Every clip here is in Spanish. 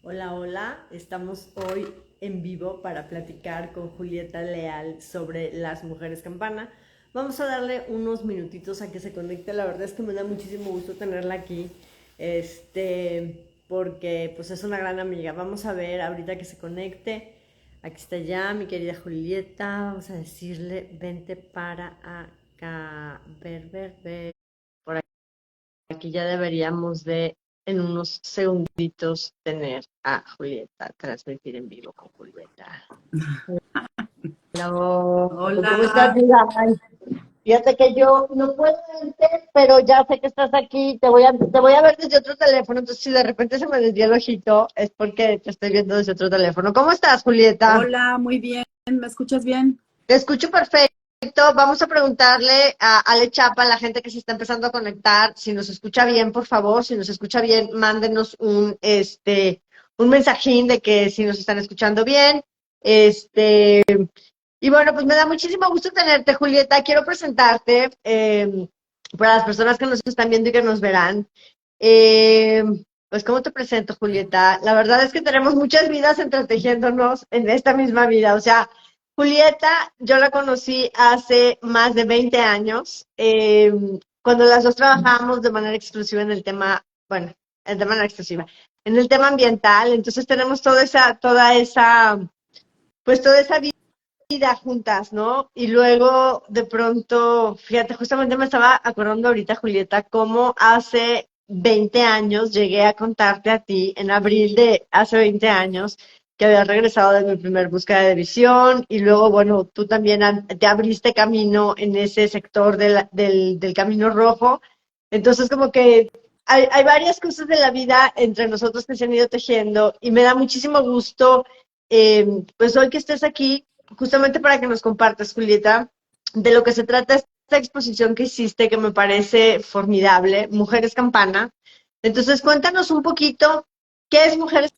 Hola, hola. Estamos hoy en vivo para platicar con Julieta Leal sobre las mujeres campana. Vamos a darle unos minutitos a que se conecte. La verdad es que me da muchísimo gusto tenerla aquí. Porque pues es una gran amiga. Vamos a ver ahorita que se conecte. Aquí está ya mi querida Julieta. Vamos a decirle, vente para acá. Ver. Por aquí ya deberíamos de en unos segunditos tener a Julieta, transmitir en vivo con Julieta. Hola, ¿cómo estás, Hola, amiga? Ay, fíjate que yo no puedo verte, pero ya sé que estás aquí. Te voy a ver desde otro teléfono, entonces si de repente se me desvía el ojito, es porque te estoy viendo desde otro teléfono. ¿Cómo estás, Julieta? hola, muy bien. ¿Me escuchas bien? Te escucho perfecto. Vamos a preguntarle a Ale Chapa, a la gente que se está empezando a conectar, si nos escucha bien, por favor. Si nos escucha bien, mándenos un mensajín de que si nos están escuchando bien. Este, y bueno, pues me da muchísimo gusto tenerte, Julieta. Quiero presentarte para las personas que nos están viendo y que nos verán. Eh, pues, ¿cómo te presento, Julieta? La verdad es que tenemos muchas vidas entretejiéndonos en esta misma vida. O sea, Julieta, yo la conocí hace más de 20 años, cuando las dos trabajábamos de manera exclusiva en el tema, bueno, de manera exclusiva, en el tema ambiental. Entonces tenemos toda esa vida juntas, ¿no? Y luego, de pronto, fíjate, justamente me estaba acordando ahorita, Julieta, cómo hace 20 años llegué a contarte a ti, en abril de hace 20 años, que había regresado de mi primer búsqueda de visión, y luego, bueno, tú también te abriste camino en ese sector del Camino Rojo. Entonces, como que hay varias cosas de la vida entre nosotros que se han ido tejiendo, y me da muchísimo gusto, pues hoy que estés aquí justamente para que nos compartas, Julieta, de lo que se trata esta exposición que hiciste, que me parece formidable, Mujeres Campana. Entonces, cuéntanos un poquito qué es Mujeres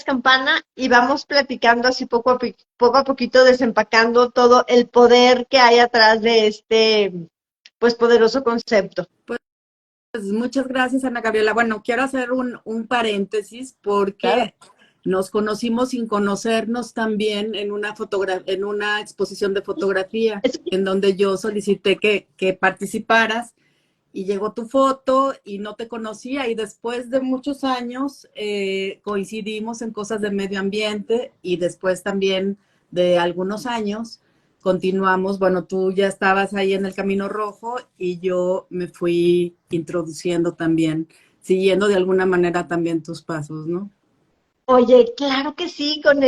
Campana y vamos platicando así poco a poquito, desempacando todo el poder que hay atrás de este, pues, poderoso concepto. Pues muchas gracias, Ana Gabriela. Bueno, quiero hacer un paréntesis Claro. porque nos conocimos sin conocernos también en en una exposición de fotografía, Es- en donde yo solicité que participaras y llegó tu foto y no te conocía y después de muchos años coincidimos en cosas de medio ambiente y después también de algunos años continuamos, bueno, tú ya estabas ahí en el Camino Rojo y yo me fui introduciendo también, siguiendo de alguna manera también tus pasos, ¿no? Oye, claro que sí, con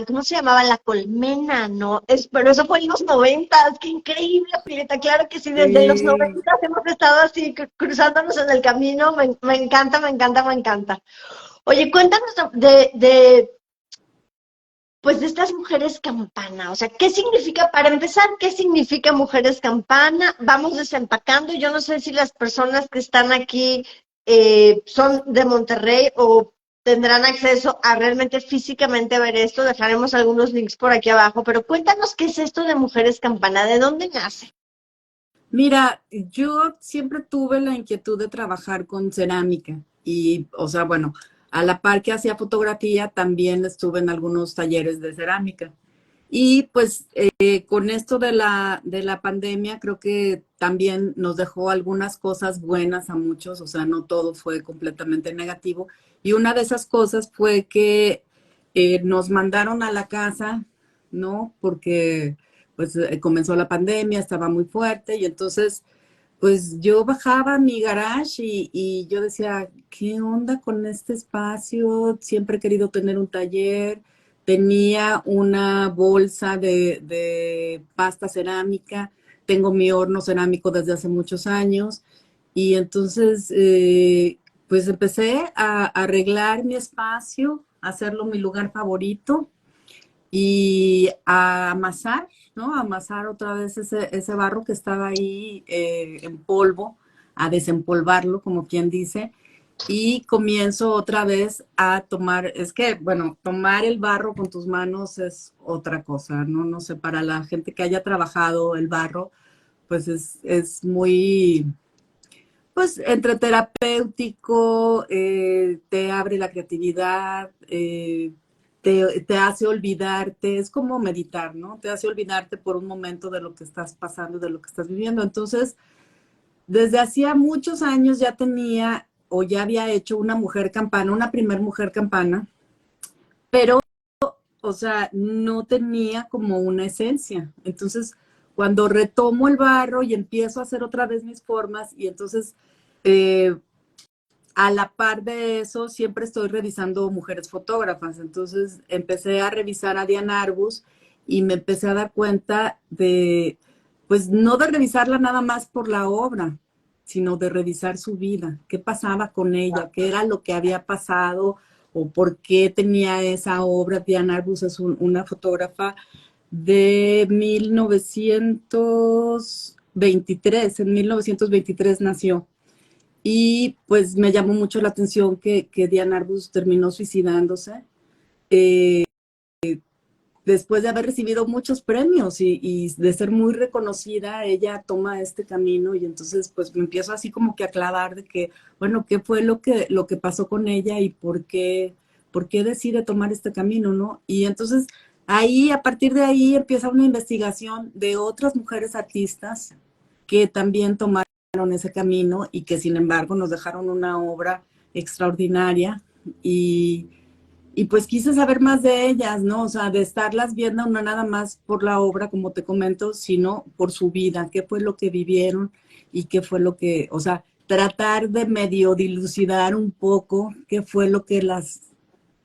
¿cómo se llamaba? La colmena, ¿no? Pero eso fue en los 90, qué increíble, Julieta, claro que sí, desde los Sí. 90 hemos estado así, cruzándonos en el camino, me encanta, me encanta, me encanta. Oye, cuéntanos pues de estas mujeres campana, o sea, ¿qué significa, para empezar, qué significa mujeres campana? Vamos desempacando, yo no sé si las personas que están aquí son de Monterrey o tendrán acceso a realmente físicamente ver esto, dejaremos algunos links por aquí abajo, pero cuéntanos qué es esto de mujeres campana, ¿de dónde nace? Mira, yo siempre tuve la inquietud de trabajar con cerámica y, o sea, bueno, a la par que hacía fotografía, también estuve en algunos talleres de cerámica. Y pues con esto de de la pandemia, creo que también nos dejó algunas cosas buenas a muchos, o sea, no todo fue completamente negativo. Y una de esas cosas fue que nos mandaron a la casa, ¿no? Porque pues comenzó la pandemia, estaba muy fuerte y entonces pues yo bajaba a mi garage y yo decía, ¿qué onda con este espacio? Siempre he querido tener un taller. Tenía una bolsa de pasta cerámica, tengo mi horno cerámico desde hace muchos años y entonces pues empecé a arreglar mi espacio, a hacerlo mi lugar favorito y a amasar, ¿no? A amasar otra vez ese barro que estaba ahí en polvo, a desempolvarlo, como quien dice, y comienzo otra vez a tomar, es que, bueno, tomar el barro con tus manos es otra cosa, ¿no? No sé, para la gente que haya trabajado el barro, pues es muy, pues entre terapéutico, te abre la creatividad, te hace olvidarte, es como meditar, ¿no? Te hace olvidarte por un momento de lo que estás pasando, de lo que estás viviendo. Entonces, desde hacía muchos años ya tenía o ya había hecho una mujer campana, una primer mujer campana, pero, o sea, no tenía como una esencia. Entonces, cuando retomo el barro y empiezo a hacer otra vez mis formas, y entonces, eh, a la par de eso, siempre estoy revisando mujeres fotógrafas. Entonces, empecé a revisar a Diana Arbus y me empecé a dar cuenta de, pues, no de revisarla nada más por la obra, sino de revisar su vida, qué pasaba con ella, qué era lo que había pasado o por qué tenía esa obra. Diana Arbus es una fotógrafa de 1923, en 1923 nació. Y pues me llamó mucho la atención que Diana Arbus terminó suicidándose después de haber recibido muchos premios y de ser muy reconocida. Ella toma este camino y entonces pues me empiezo así como que a clavar de que, bueno, ¿qué fue lo que pasó con ella y por qué decide tomar este camino, ¿no? Y entonces ahí, a partir de ahí, empieza una investigación de otras mujeres artistas que también tomaron ese camino y que sin embargo nos dejaron una obra extraordinaria. Y pues quise saber más de ellas, ¿no? O sea, de estarlas viendo no nada más por la obra, como te comento, sino por su vida, qué fue lo que vivieron y qué fue lo que, o sea, tratar de medio dilucidar un poco qué fue lo que las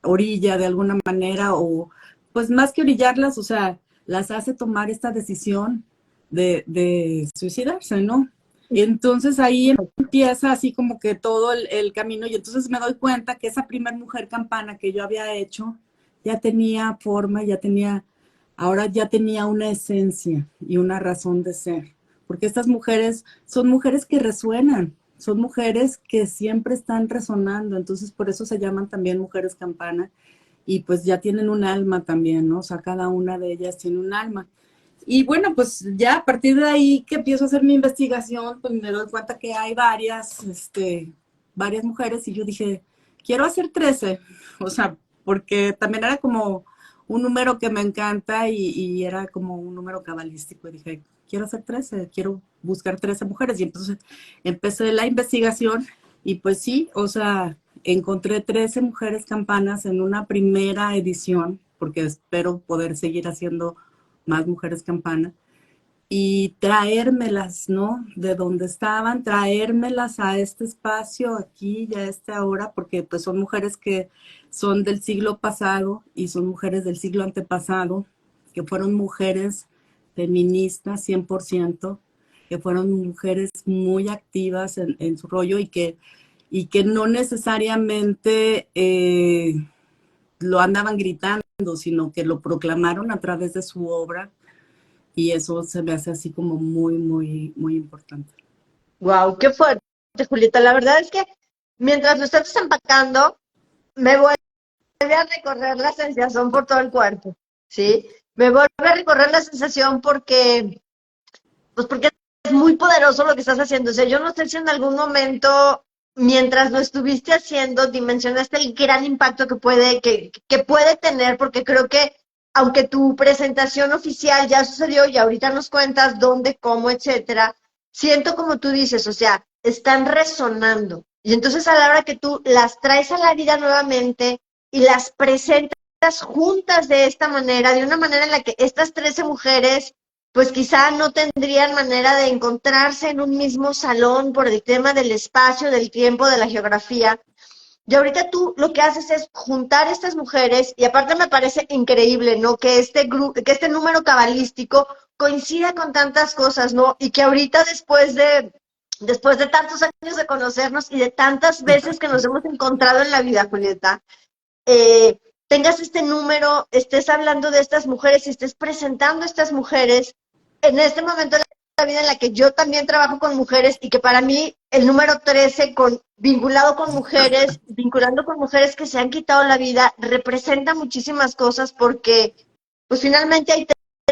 orilla de alguna manera, o pues más que orillarlas, o sea, las hace tomar esta decisión de suicidarse, ¿no? Y entonces ahí empieza así como que todo el camino, y entonces me doy cuenta que esa primer mujer campana que yo había hecho ya tenía forma, ya tenía, ahora ya tenía una esencia y una razón de ser, porque estas mujeres son mujeres que resuenan, son mujeres que siempre están resonando, entonces por eso se llaman también mujeres campana, y pues ya tienen un alma también, ¿no? O sea, cada una de ellas tiene un alma. Y bueno, pues ya a partir de ahí que empiezo a hacer mi investigación, pues me doy cuenta que hay varias mujeres, y yo dije, quiero hacer 13, o sea, porque también era como un número que me encanta y era como un número cabalístico, y dije, quiero hacer 13, quiero buscar 13 mujeres, y entonces empecé la investigación y pues sí, o sea, encontré 13 mujeres campanas en una primera edición, porque espero poder seguir haciendo más mujeres campana, y traérmelas, ¿no? De donde estaban, traérmelas a este espacio aquí y a este ahora, porque pues son mujeres que son del siglo pasado y son mujeres del siglo antepasado, que fueron mujeres feministas 100%, que fueron mujeres muy activas en su rollo y que no necesariamente lo andaban gritando, sino que lo proclamaron a través de su obra, y eso se me hace así como muy, muy, muy importante. Wow, qué fuerte, Julieta. La verdad es que mientras lo estás desempacando, me vuelve a recorrer la sensación por todo el cuerpo, ¿sí? Me vuelve a recorrer la sensación porque es muy poderoso lo que estás haciendo. O sea, yo no sé si en algún momento, mientras lo estuviste haciendo, dimensionaste el gran impacto que puede tener, porque creo que aunque tu presentación oficial ya sucedió y ahorita nos cuentas dónde, cómo, etcétera, siento como tú dices, o sea, están resonando. Y entonces a la hora que tú las traes a la vida nuevamente y las presentas juntas de esta manera, de una manera en la que estas 13 mujeres pues quizá no tendrían manera de encontrarse en un mismo salón por el tema del espacio, del tiempo, de la geografía. Y ahorita tú lo que haces es juntar estas mujeres, y aparte me parece increíble, ¿no? Que que este número cabalístico coincida con tantas cosas, ¿no? Y que ahorita después de tantos años de conocernos y de tantas veces que nos hemos encontrado en la vida, Julieta, eh, tengas este número, estés hablando de estas mujeres y estés presentando a estas mujeres en este momento de la vida en la que yo también trabajo con mujeres, y que para mí el número 13 vinculado con mujeres, vinculando con mujeres que se han quitado la vida, representa muchísimas cosas, porque pues finalmente hay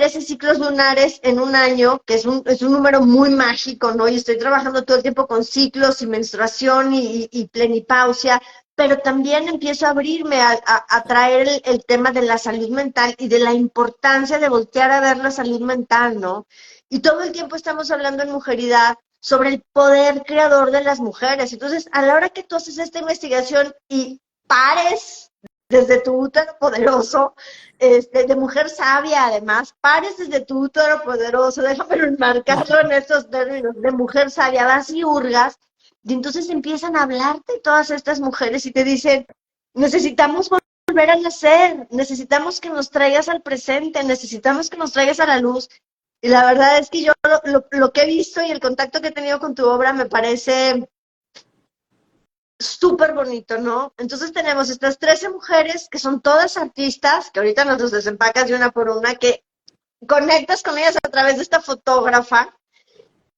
13 ciclos lunares en un año, que es un número muy mágico, ¿no? Y estoy trabajando todo el tiempo con ciclos y menstruación y plenipausia, pero también empiezo a abrirme a traer el tema de la salud mental y de la importancia de voltear a ver la salud mental, ¿no? Y todo el tiempo estamos hablando en Mujeridad sobre el poder creador de las mujeres. Entonces, a la hora que tú haces esta investigación y pares desde tu útero poderoso, de mujer sabia además, pares desde tu útero poderoso, déjame enmarcarlo en estos términos, de mujer sabia, vas y hurgas, y entonces empiezan a hablarte todas estas mujeres y te dicen, necesitamos volver a nacer, necesitamos que nos traigas al presente, necesitamos que nos traigas a la luz. Y la verdad es que yo lo que he visto y el contacto que he tenido con tu obra me parece súper bonito, ¿no? Entonces tenemos estas 13 mujeres que son todas artistas, que ahorita nos los desempacas de una por una, que conectas con ellas a través de esta fotógrafa,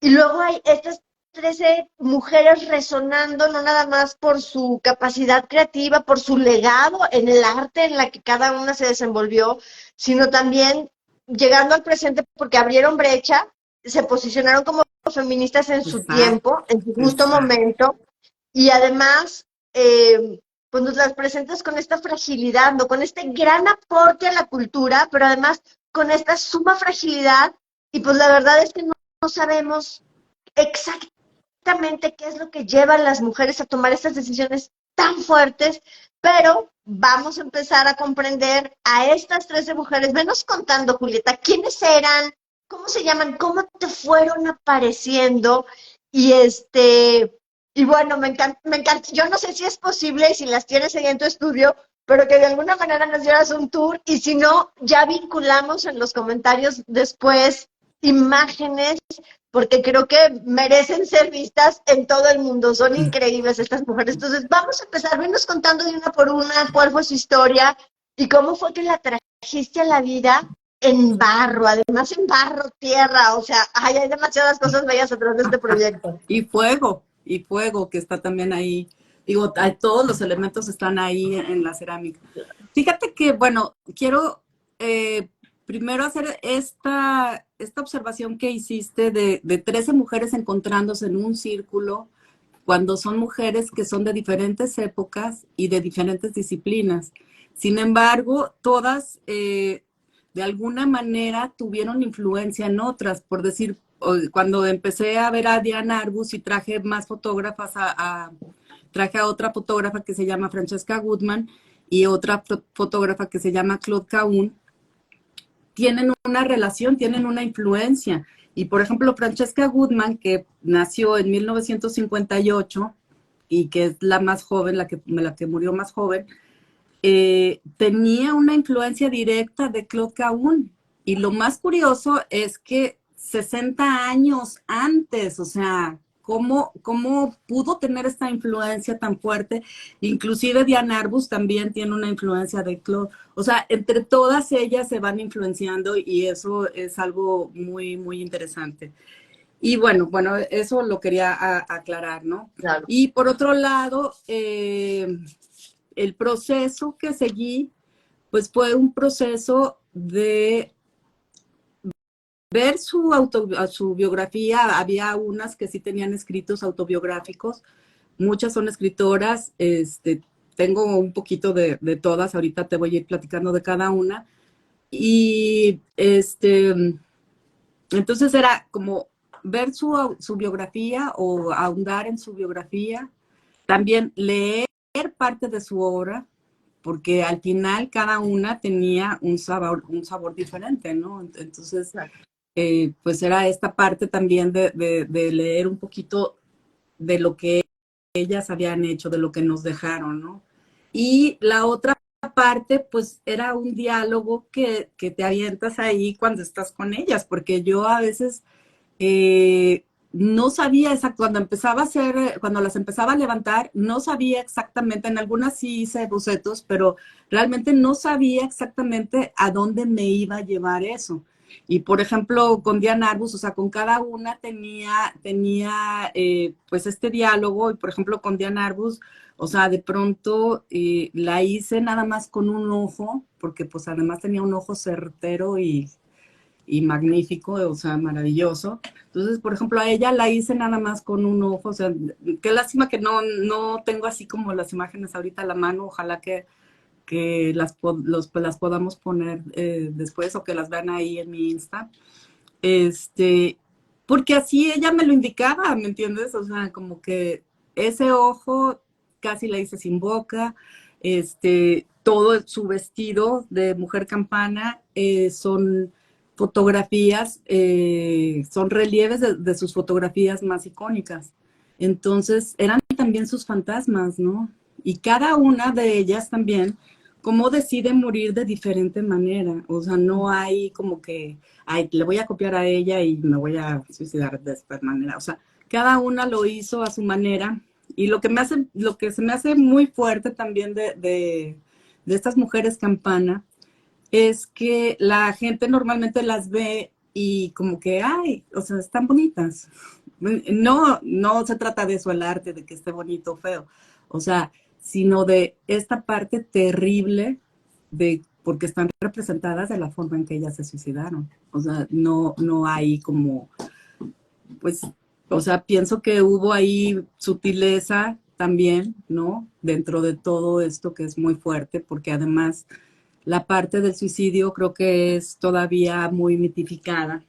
y luego hay estas 13 mujeres resonando, no nada más por su capacidad creativa, por su legado en el arte en la que cada una se desenvolvió, sino también llegando al presente porque abrieron brecha, se posicionaron como feministas en su Exacto, tiempo, en su justo exacto. momento, y además, pues nos las presentas con esta fragilidad, ¿no? Con este gran aporte a la cultura, pero además con esta suma fragilidad, y pues la verdad es que no sabemos exactamente qué es lo que lleva a las mujeres a tomar estas decisiones tan fuertes, pero vamos a empezar a comprender a estas 13 mujeres. Venos contando, Julieta, quiénes eran, cómo se llaman, cómo te fueron apareciendo, y y bueno, me encanta, yo no sé si es posible y si las tienes ahí en tu estudio, pero que de alguna manera nos dieras un tour, y si no, ya vinculamos en los comentarios después imágenes, porque creo que merecen ser vistas en todo el mundo, son increíbles estas mujeres. Entonces, vamos a empezar, venos contando de una por una cuál fue su historia y cómo fue que la trajiste a la vida en barro, además en barro, tierra, o sea, ay, hay demasiadas cosas bellas atrás de este proyecto. Y fuego que está también ahí. Digo, todos los elementos están ahí en la cerámica. Fíjate que, bueno, quiero primero hacer esta observación que hiciste de 13 mujeres encontrándose en un círculo cuando son mujeres que son de diferentes épocas y de diferentes disciplinas. Sin embargo, todas de alguna manera tuvieron influencia en otras. Por decir, cuando empecé a ver a Diana Arbus y traje más fotógrafas, traje a otra fotógrafa que se llama Francesca Goodman y otra fotógrafa que se llama Claude Cahun, tienen una relación, tienen una influencia. Y por ejemplo, Francesca Goodman, que nació en 1958 y que es la más joven, la que murió más joven, tenía una influencia directa de Claude Cahun. Y lo más curioso es que 60 años antes, o sea, ¿cómo pudo tener esta influencia tan fuerte? Inclusive Diana Arbus también tiene una influencia de Claude. O sea, entre todas ellas se van influenciando y eso es algo muy, muy interesante. Y bueno, eso lo quería aclarar, ¿no? Claro. Y por otro lado, el proceso que seguí, pues fue un proceso de ver su biografía. Había unas que sí tenían escritos autobiográficos, muchas son escritoras, tengo un poquito de todas, ahorita te voy a ir platicando de cada una. Y entonces era como ver su biografía o ahondar en su biografía, también leer parte de su obra, porque al final cada una tenía un sabor diferente, ¿no? Entonces, pues era esta parte también de leer un poquito de lo que ellas habían hecho, de lo que nos dejaron, ¿no? Y la otra parte, pues era un diálogo que te avientas ahí cuando estás con ellas, porque yo a veces no sabía exactamente, cuando empezaba a hacer, cuando las empezaba a levantar, no sabía exactamente, en algunas sí hice bocetos, pero realmente no sabía exactamente a dónde me iba a llevar eso. Y por ejemplo, con Diana Arbus, o sea, con cada una tenía pues este diálogo, y por ejemplo con Diana Arbus, o sea, de pronto la hice nada más con un ojo, porque pues además tenía un ojo certero y magnífico, o sea, maravilloso. Entonces, por ejemplo, a ella la hice nada más con un ojo, o sea, qué lástima que no tengo así como las imágenes ahorita a la mano, ojalá que las podamos poner después o que las vean ahí en mi Insta. Porque así ella me lo indicaba, ¿me entiendes? O sea, como que ese ojo casi la hice sin boca, todo su vestido de mujer campana son fotografías, son relieves de sus fotografías más icónicas. Entonces, eran también sus fantasmas, ¿no? Y cada una de ellas también, cómo decide morir de diferente manera. O sea, no hay como que ay, le voy a copiar a ella y me voy a suicidar de esta manera. O sea, cada una lo hizo a su manera. Y lo que se me hace muy fuerte también de estas mujeres campana es que la gente normalmente las ve y como que, ay, o sea, están bonitas. No se trata de eso el arte, de que esté bonito o feo. O sea, sino de esta parte terrible de porque están representadas de la forma en que ellas se suicidaron. O sea, no hay como, pues, o sea, pienso que hubo ahí sutileza también, ¿no? Dentro de todo esto que es muy fuerte, porque además la parte del suicidio creo que es todavía muy mitificada.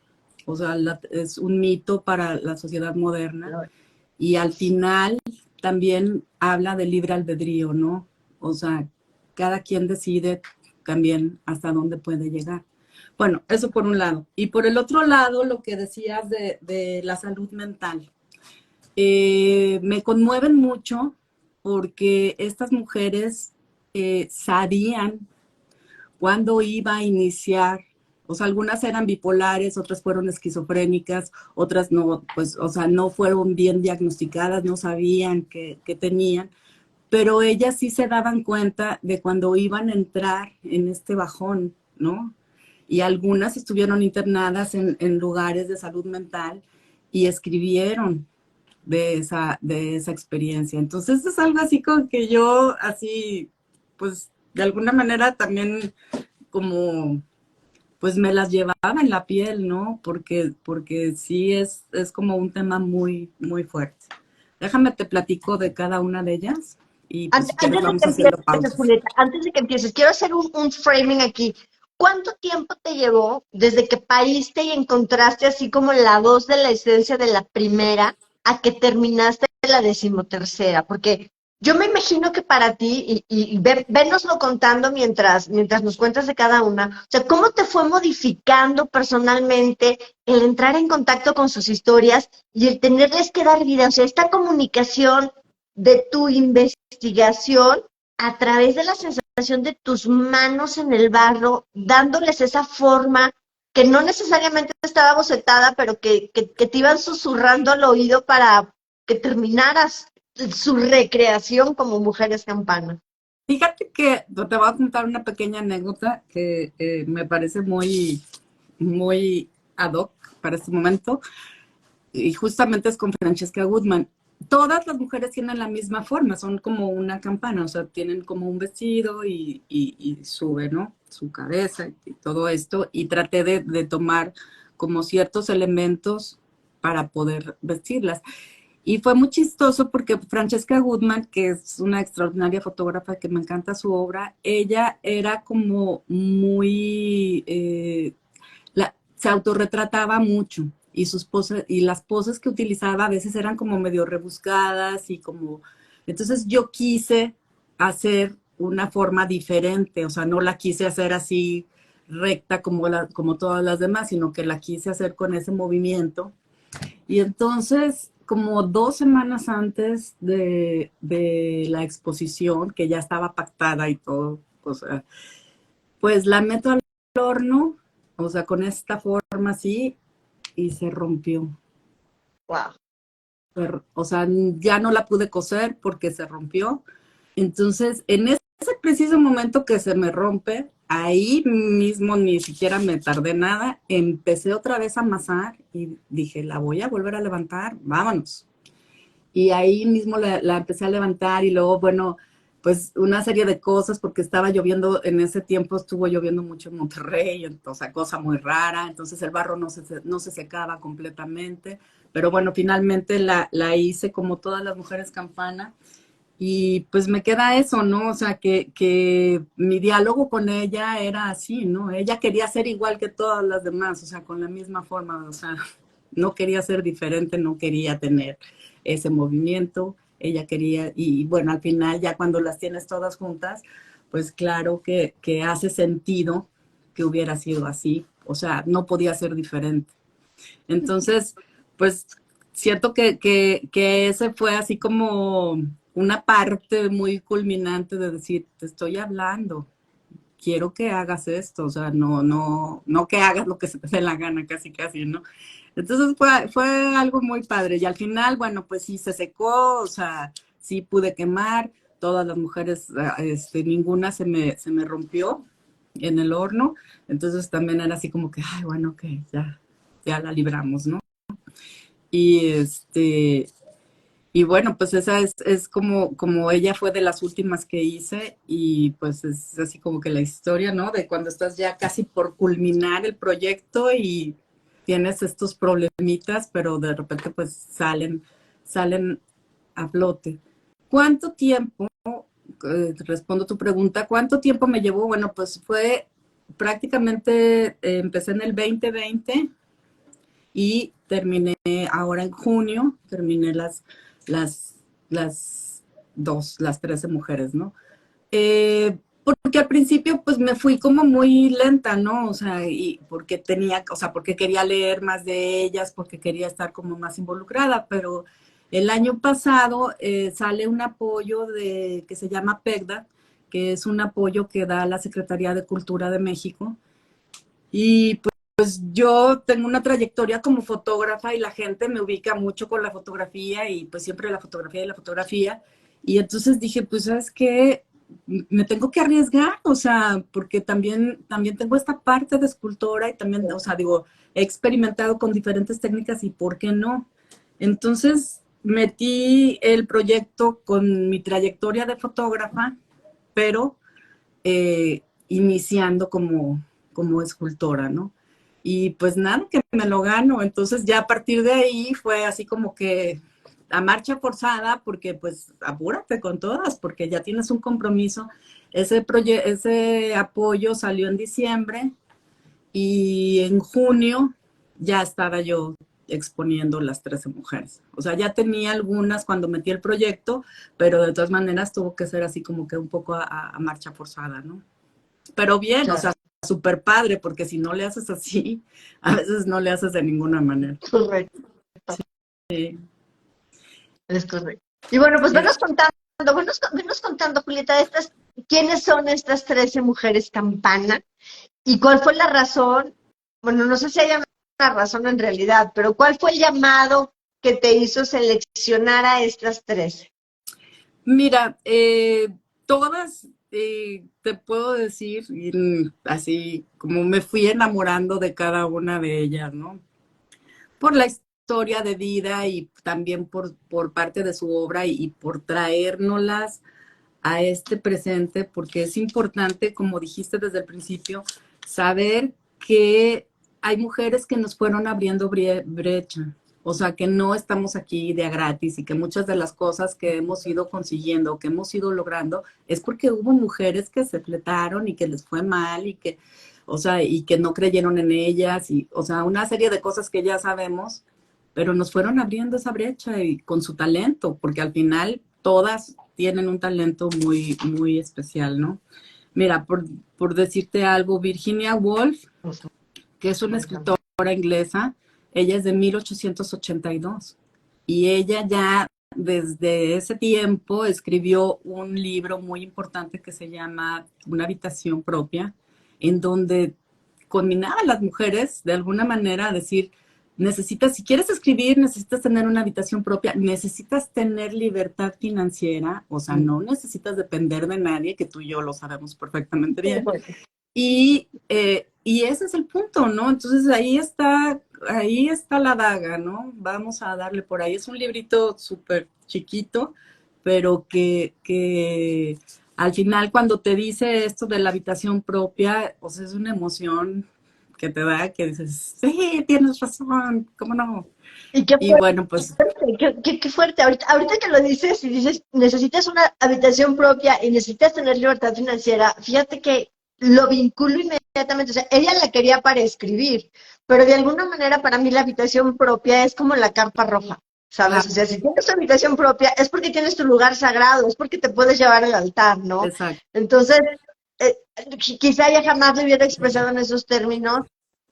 O sea, es un mito para la sociedad moderna. Y al final también habla de libre albedrío, ¿no? O sea, cada quien decide también hasta dónde puede llegar. Bueno, eso por un lado. Y por el otro lado, lo que decías de la salud mental. Me conmueven mucho porque estas mujeres sabían cuándo iba a iniciar. O sea, algunas eran bipolares, otras fueron esquizofrénicas, otras no, pues, o sea, no fueron bien diagnosticadas, no sabían que tenían, pero ellas sí se daban cuenta de cuando iban a entrar en este bajón, ¿no? Y algunas estuvieron internadas en lugares de salud mental y escribieron de esa experiencia. Entonces es algo así como que yo, así, pues, de alguna manera también como pues me las llevaba en la piel, ¿no? Porque sí es como un tema muy, muy fuerte. Déjame te platico de cada una de ellas y pues si quieres Antes de vamos que haciendo empieces, pausas. Julieta, antes de que empieces, quiero hacer un framing aquí. ¿Cuánto tiempo te llevó desde que pariste y encontraste así como la voz de la esencia de la primera a que terminaste la decimotercera? Porque yo me imagino que para ti, vénoslo contando mientras nos cuentas de cada una, o sea, ¿cómo te fue modificando personalmente el entrar en contacto con sus historias y el tenerles que dar vida? O sea, esta comunicación de tu investigación a través de la sensación de tus manos en el barro, dándoles esa forma que no necesariamente estaba bocetada, pero que te iban susurrando al oído para que terminaras su recreación como mujeres campana. Fíjate que te voy a contar una pequeña anécdota que me parece muy, muy ad hoc para este momento y justamente es con Francesca Goodman. Todas las mujeres tienen la misma forma, son como una campana, o sea, tienen como un vestido y sube, ¿no? Su cabeza y todo esto. Y traté de tomar como ciertos elementos para poder vestirlas. Y fue muy chistoso porque Francesca Goodman, que es una extraordinaria fotógrafa que me encanta su obra, ella era como muy, se autorretrataba mucho y sus poses y las poses que utilizaba a veces eran como medio rebuscadas y como entonces yo quise hacer una forma diferente, o sea, no la quise hacer así recta como todas las demás, sino que la quise hacer con ese movimiento. Y entonces, como 2 semanas antes de la exposición, que ya estaba pactada y todo, o sea, pues la meto al horno, o sea, con esta forma así, y se rompió. Wow. O sea, ya no la pude coser porque se rompió. Entonces, en ese preciso momento que se me rompe, ahí mismo ni siquiera me tardé nada, empecé otra vez a amasar y dije, la voy a volver a levantar, vámonos. Y ahí mismo la empecé a levantar y luego, bueno, pues una serie de cosas, porque estaba lloviendo, en ese tiempo estuvo lloviendo mucho en Monterrey, entonces, cosa muy rara, entonces el barro no se secaba completamente, pero bueno, finalmente la hice como todas las mujeres campana, y pues me queda eso, ¿no? O sea, que mi diálogo con ella era así, ¿no? Ella quería ser igual que todas las demás, o sea, con la misma forma, o sea, no quería ser diferente, no quería tener ese movimiento, ella quería, y bueno, al final ya cuando las tienes todas juntas, pues claro que hace sentido que hubiera sido así, o sea, no podía ser diferente. Entonces, pues siento que ese fue así como una parte muy culminante de decir, te estoy hablando, quiero que hagas esto, o sea, no que hagas lo que se te dé la gana, casi, casi, ¿no? Entonces fue algo muy padre. Y al final, bueno, pues sí se secó, o sea, sí pude quemar, todas las mujeres, ninguna se me rompió en el horno. Entonces también era así como que, ay, bueno, que ya la libramos, ¿no? Y y bueno, pues esa es como ella fue de las últimas que hice y pues es así como que la historia, ¿no? De cuando estás ya casi por culminar el proyecto y tienes estos problemitas, pero de repente pues salen a flote. ¿Cuánto tiempo, respondo tu pregunta, cuánto tiempo me llevó? Bueno, pues fue prácticamente, empecé en el 2020 y terminé ahora en junio, terminé las, las 13 mujeres, ¿no? Porque al principio pues me fui como muy lenta, ¿no? O sea, y porque tenía, o sea, porque quería leer más de ellas, porque quería estar como más involucrada, pero el año pasado sale un apoyo que se llama PECDA, que es un apoyo que da la Secretaría de Cultura de México, y pues yo tengo una trayectoria como fotógrafa y la gente me ubica mucho con la fotografía y pues siempre la fotografía y la fotografía. Y entonces dije, pues, ¿sabes qué? Me tengo que arriesgar, o sea, porque también tengo esta parte de escultora y también, o sea, digo, he experimentado con diferentes técnicas y ¿por qué no? Entonces metí el proyecto con mi trayectoria de fotógrafa, pero iniciando como escultora, ¿no? Y pues nada, que me lo gano. Entonces ya a partir de ahí fue así como que a marcha forzada, porque pues apúrate con todas, porque ya tienes un compromiso. Ese apoyo salió en diciembre y en junio ya estaba yo exponiendo las 13 mujeres. O sea, ya tenía algunas cuando metí el proyecto, pero de todas maneras tuvo que ser así como que un poco a marcha forzada, ¿no? Pero bien, claro. O sea, súper padre, porque si no le haces así, a veces no le haces de ninguna manera. Correcto. Sí. Es correcto. Y bueno, pues venos contando, Julieta, ¿quiénes son estas 13 mujeres campana? ¿Y cuál fue la razón? Bueno, no sé si hay una razón en realidad, pero ¿cuál fue el llamado que te hizo seleccionar a estas 13? Mira, todas, te puedo decir, así como me fui enamorando de cada una de ellas, ¿no? Por la historia de vida y también por parte de su obra y por traérnoslas a este presente, porque es importante, como dijiste desde el principio, saber que hay mujeres que nos fueron abriendo brecha. O sea, que no estamos aquí de a gratis y que muchas de las cosas que hemos ido consiguiendo, que hemos ido logrando, es porque hubo mujeres que se fletaron y que les fue mal y que, o sea, y que no creyeron en ellas y, o sea, una serie de cosas que ya sabemos, pero nos fueron abriendo esa brecha y con su talento, porque al final todas tienen un talento muy, muy especial, ¿no? Mira, por decirte algo, Virginia Woolf, que es una escritora inglesa, ella es de 1882 y ella ya desde ese tiempo escribió un libro muy importante que se llama Una habitación propia, en donde combinaba a las mujeres de alguna manera a decir, necesitas, si quieres escribir, necesitas tener una habitación propia, necesitas tener libertad financiera, o sea, no necesitas depender de nadie, que tú y yo lo sabemos perfectamente bien. Y ese es el punto, ¿no? Entonces ahí está la daga, ¿no? Vamos a darle por ahí. Es un librito súper chiquito, pero que al final cuando te dice esto de la habitación propia, o sea, es una emoción que te da, que dices, sí, tienes razón, ¿cómo no? Y qué Y bueno, pues fuerte, qué fuerte. Ahorita que lo dices y dices, necesitas una habitación propia y necesitas tener libertad financiera, fíjate que lo vinculo inmediatamente. O sea, ella la quería para escribir, pero de alguna manera para mí la habitación propia es como la carpa roja, ¿sabes? claro, O sea, si tienes tu habitación propia es porque tienes tu lugar sagrado, es porque te puedes llevar al altar, ¿no? exacto, Entonces, eh, quizá ella jamás lo hubiera expresado en esos términos,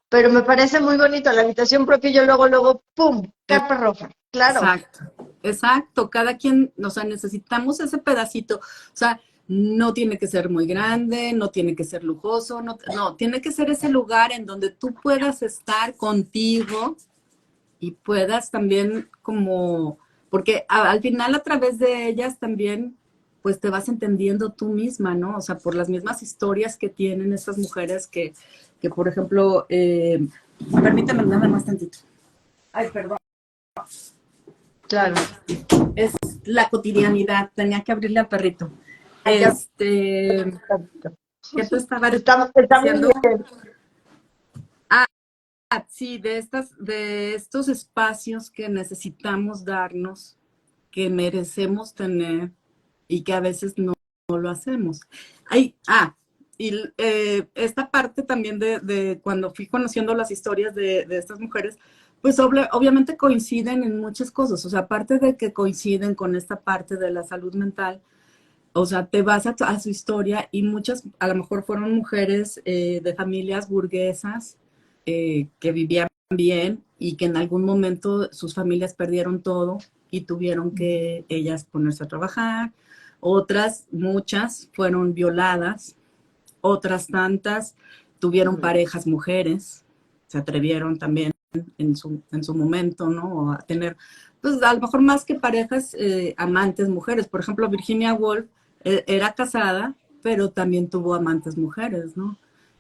pero me parece muy bonito. La habitación propia, y yo luego, ¡pum! Carpa roja. Claro. exacto, exacto. Cada quien, o sea, necesitamos ese pedacito. O sea, no tiene que ser muy grande, no tiene que ser lujoso, no, tiene que ser ese lugar en donde tú puedas estar contigo y puedas también como, porque al final a través de ellas también, pues te vas entendiendo tú misma, ¿no? O sea, por las mismas historias que tienen estas mujeres que por ejemplo, permítame nada más tantito. Ay, perdón. Claro. Es la cotidianidad, tenía que abrirle al perrito. Hay que ¿Qué te estaba está muy diciendo? bien. Sí, de estos espacios que necesitamos darnos, que merecemos tener y que a veces no lo hacemos. Y esta parte también de cuando fui conociendo las historias de estas mujeres, pues obviamente coinciden en muchas cosas. O sea, aparte de que coinciden con esta parte de la salud mental, o sea, te vas a su historia y muchas a lo mejor fueron mujeres de familias burguesas que vivían bien y que en algún momento sus familias perdieron todo y tuvieron que ellas ponerse a trabajar. Otras, muchas, fueron violadas. Otras tantas tuvieron parejas mujeres, se atrevieron también en su momento, ¿no? A tener, pues a lo mejor más que parejas, amantes mujeres. Por ejemplo, Virginia Woolf era casada, pero también tuvo amantes mujeres, ¿no?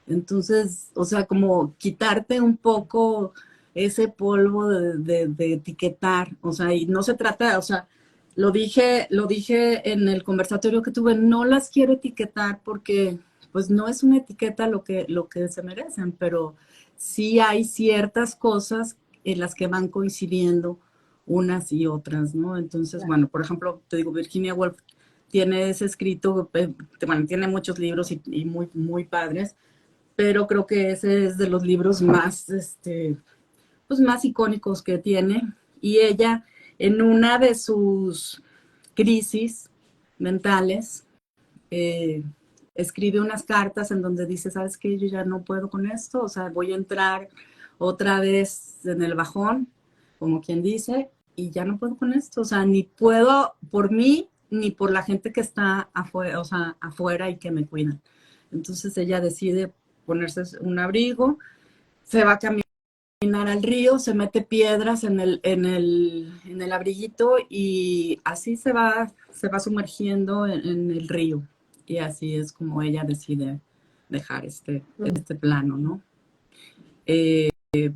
Entonces, o sea, como quitarte un poco ese polvo de etiquetar, o sea, y no se trata, o sea, lo dije en el conversatorio que tuve, no las quiero etiquetar porque pues no es una etiqueta lo que se merecen, pero sí hay ciertas cosas en las que van coincidiendo unas y otras, ¿no? Entonces, bueno, por ejemplo, te digo, Virginia Woolf tiene ese escrito, bueno, tiene muchos libros y muy, muy padres, pero creo que ese es de los libros más, pues más icónicos que tiene. Y ella, en una de sus crisis mentales, eh, escribe unas cartas en donde dice, ¿sabes qué? Yo ya no puedo con esto, o sea, voy a entrar otra vez en el bajón, como quien dice, y ya no puedo con esto, o sea, ni puedo por mí, ni por la gente que está afuera, o sea, afuera y que me cuidan. Entonces ella decide ponerse un abrigo, se va a caminar al río, se mete piedras en el abriguito y así se va sumergiendo en el río. Y así es como ella decide dejar este plano, ¿no?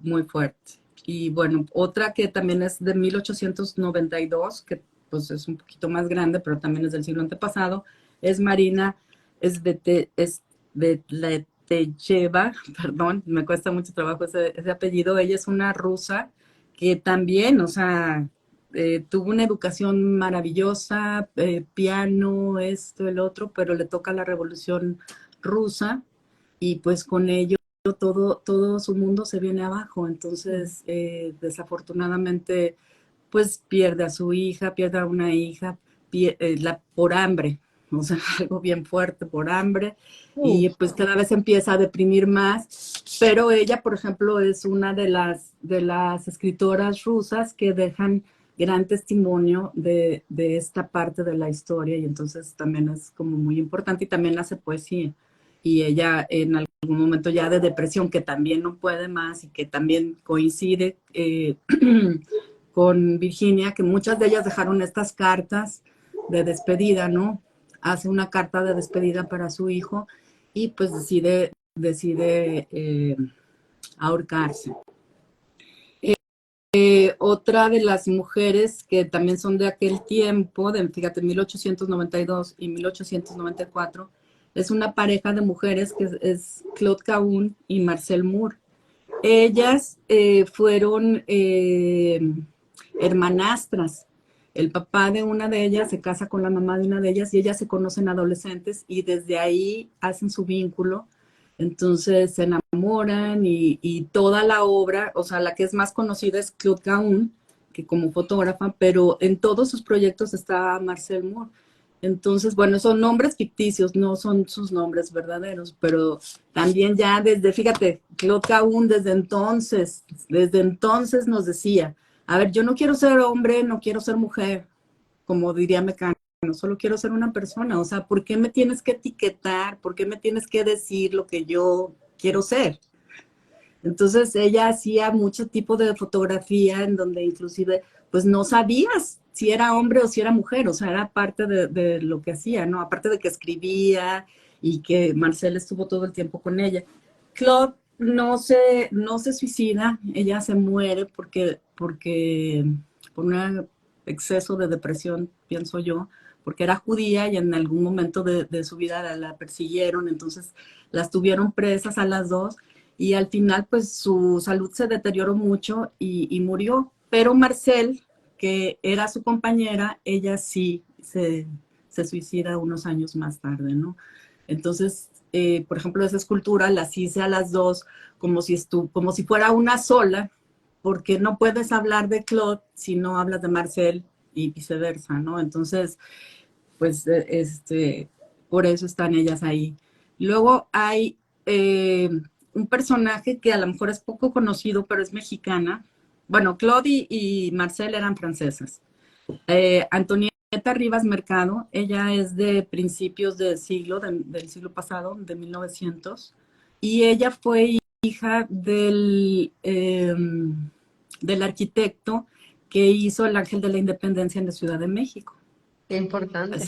Muy fuerte. Y bueno, otra que también es de 1892, que pues es un poquito más grande, pero también es del siglo antepasado, es Marina Svetleteyeva, perdón, me cuesta mucho trabajo ese apellido. Ella es una rusa que también, o sea, tuvo una educación maravillosa, piano, esto, el otro, pero le toca la revolución rusa y pues con ello todo su mundo se viene abajo. Entonces, desafortunadamente, pues pierde a su hija, pierde a una hija por hambre, o sea, algo bien fuerte por hambre, y pues cada vez empieza a deprimir más, pero ella, por ejemplo, es una de las escritoras rusas que dejan gran testimonio de esta parte de la historia y entonces también es como muy importante y también hace poesía. Y ella en algún momento ya de depresión, que también no puede más y que también coincide con Virginia, que muchas de ellas dejaron estas cartas de despedida, ¿no? Hace una carta de despedida para su hijo y pues decide ahorcarse. Otra de las mujeres que también son de aquel tiempo, fíjate, 1892 y 1894, es una pareja de mujeres que es Claude Cahun y Marcel Moore. Ellas fueron hermanastras. El papá de una de ellas se casa con la mamá de una de ellas y ellas se conocen adolescentes y desde ahí hacen su vínculo. Entonces se enamoran y toda la obra, o sea, la que es más conocida es Claude Cahun, que como fotógrafa, pero en todos sus proyectos está Marcel Moore. Entonces, bueno, son nombres ficticios, no son sus nombres verdaderos, pero también ya desde, fíjate, Claude Cahun desde entonces nos decía, a ver, yo no quiero ser hombre, no quiero ser mujer, como diría Mecano, solo quiero ser una persona. O sea, ¿por qué me tienes que etiquetar? ¿Por qué me tienes que decir lo que yo quiero ser? Entonces ella hacía mucho tipo de fotografía en donde inclusive pues no sabías si era hombre o si era mujer, o sea, era parte de lo que hacía, ¿no? Aparte de que escribía y que Marcel estuvo todo el tiempo con ella. Claude no se suicida, ella se muere porque por un exceso de depresión, pienso yo, porque era judía y en algún momento de su vida la persiguieron, entonces las tuvieron presas a las dos y al final pues su salud se deterioró mucho y murió. Pero Marcel, que era su compañera, ella sí se suicida unos años más tarde, ¿no? Entonces, por ejemplo, esa escultura las hice a las dos como si fuera una sola, porque no puedes hablar de Claude si no hablas de Marcel y viceversa, ¿no? Entonces, pues, por eso están ellas ahí. Luego hay un personaje que a lo mejor es poco conocido, pero es mexicana. Bueno, Claude y Marcel eran francesas. Antonieta Rivas Mercado, ella es de principios del siglo pasado, de 1900, y ella fue hija del arquitecto que hizo el Ángel de la Independencia en la Ciudad de México. Qué importante.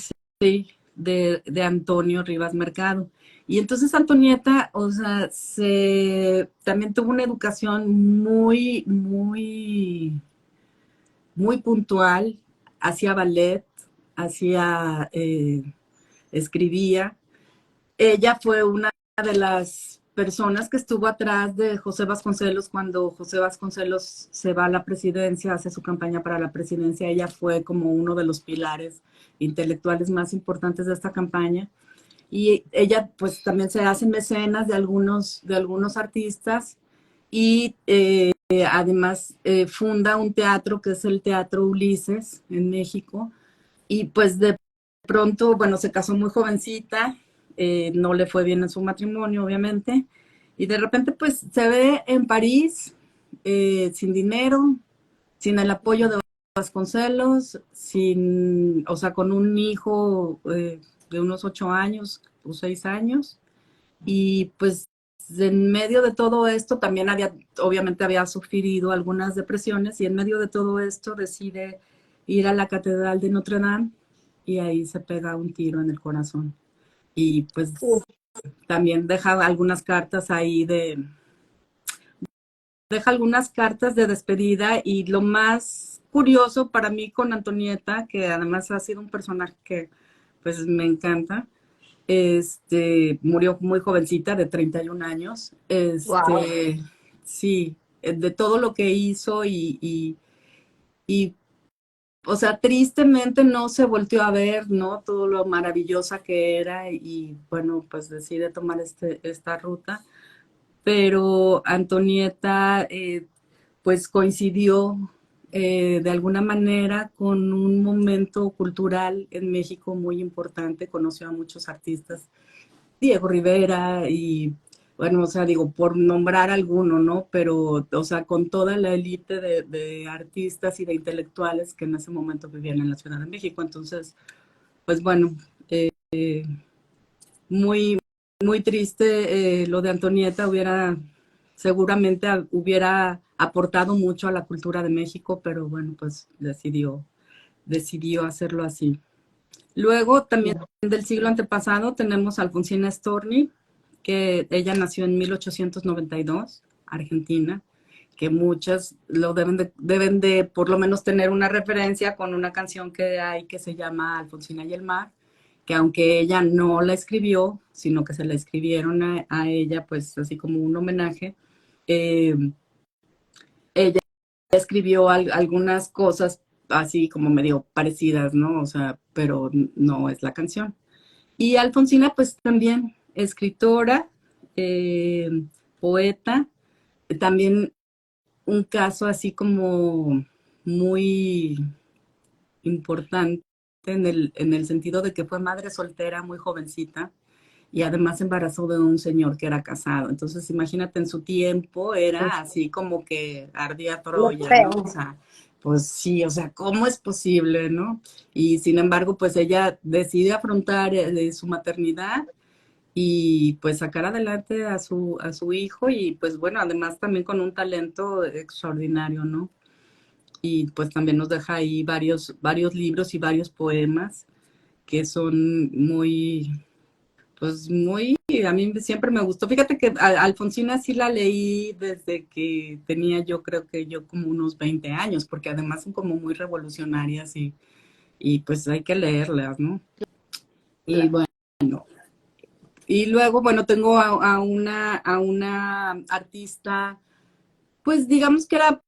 Sí, de Antonio Rivas Mercado. Y entonces Antonieta, o sea, también tuvo una educación muy puntual, hacía ballet, hacía, escribía. Ella fue una de las personas que estuvo atrás de José Vasconcelos cuando José Vasconcelos se va a la presidencia, hace su campaña para la presidencia. Ella fue como uno de los pilares intelectuales más importantes de esta campaña. Y ella pues también se hace mecenas de algunos artistas y además funda un teatro que es el Teatro Ulises en México y pues de pronto, bueno, se casó muy jovencita, no le fue bien en su matrimonio, obviamente, y de repente pues se ve en París sin dinero, sin el apoyo de Vasconcelos, o sea, con un hijo de unos 8 años o 6 años, y pues en medio de todo esto también obviamente había sufrido algunas depresiones y en medio de todo esto decide ir a la Catedral de Notre Dame y ahí se pega un tiro en el corazón. Y pues también deja algunas cartas de despedida y lo más curioso para mí con Antonieta, que además ha sido un personaje que pues me encanta, murió muy jovencita, de 31 años. Wow. Sí, de todo lo que hizo y, o sea, tristemente no se volteó a ver, ¿no? Todo lo maravillosa que era y, bueno, pues decide tomar esta ruta. Pero Antonieta, pues coincidió de alguna manera con un momento cultural en México muy importante, conoció a muchos artistas Diego Rivera y, bueno, o sea, digo, por nombrar alguno, ¿no? Pero, o sea, con toda la élite de artistas y de intelectuales que en ese momento vivían en la Ciudad de México. Entonces, pues bueno, muy, muy triste lo de Antonieta, seguramente hubiera aportado mucho a la cultura de México, pero bueno, pues decidió hacerlo así. Luego, también del siglo antepasado, tenemos a Alfonsina Storni, que ella nació en 1892, Argentina, que muchas lo deben de por lo menos tener una referencia con una canción que hay que se llama Alfonsina y el mar, que aunque ella no la escribió, sino que se la escribieron a ella, pues así como un homenaje, eh, ella escribió algunas cosas así como medio parecidas, ¿no? O sea, pero no es la canción. Y Alfonsina, pues también escritora, eh, poeta, también un caso así como muy importante en el sentido de que fue madre soltera muy jovencita y además embarazó de un señor que era casado. Entonces, imagínate, en su tiempo era así como que ardía Lo Troya, ¿no? O feo. sea, pues sí, o sea, ¿cómo es posible, no? Y sin embargo, pues ella decide afrontar su maternidad y pues sacar adelante a su hijo y pues bueno, además también con un talento extraordinario, ¿no? Y pues también nos deja ahí varios libros y varios poemas que son muy, pues muy, a mí siempre me gustó. Fíjate que a Alfonsina sí la leí desde que tenía yo creo que yo como unos 20 años, porque además son como muy revolucionarias y pues hay que leerlas, ¿no? Y bueno, y luego, bueno, tengo a una artista, pues digamos que era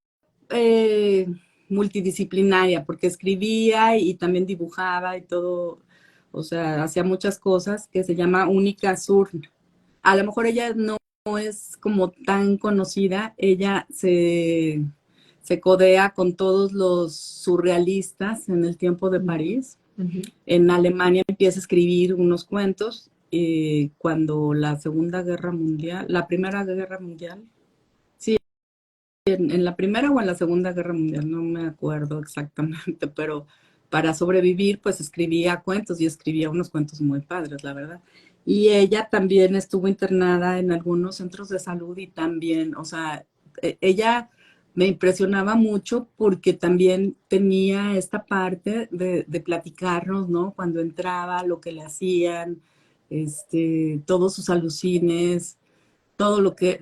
eh, multidisciplinaria, porque escribía y también dibujaba y todo, o sea, hacía muchas cosas, que se llama Única Sur. A lo mejor ella no es como tan conocida, ella se codea con todos los surrealistas en el tiempo de París. En Alemania empieza a escribir unos cuentos cuando la Segunda Guerra Mundial, la Primera Guerra Mundial, sí, en la Primera o en la Segunda Guerra Mundial, no me acuerdo exactamente, pero para sobrevivir pues escribía cuentos y escribía unos cuentos muy padres, la verdad. Y ella también estuvo internada en algunos centros de salud y también, o sea, ella me impresionaba mucho porque también tenía esta parte de platicarnos, ¿no? Cuando entraba, lo que le hacían, todos sus alucines, todo lo que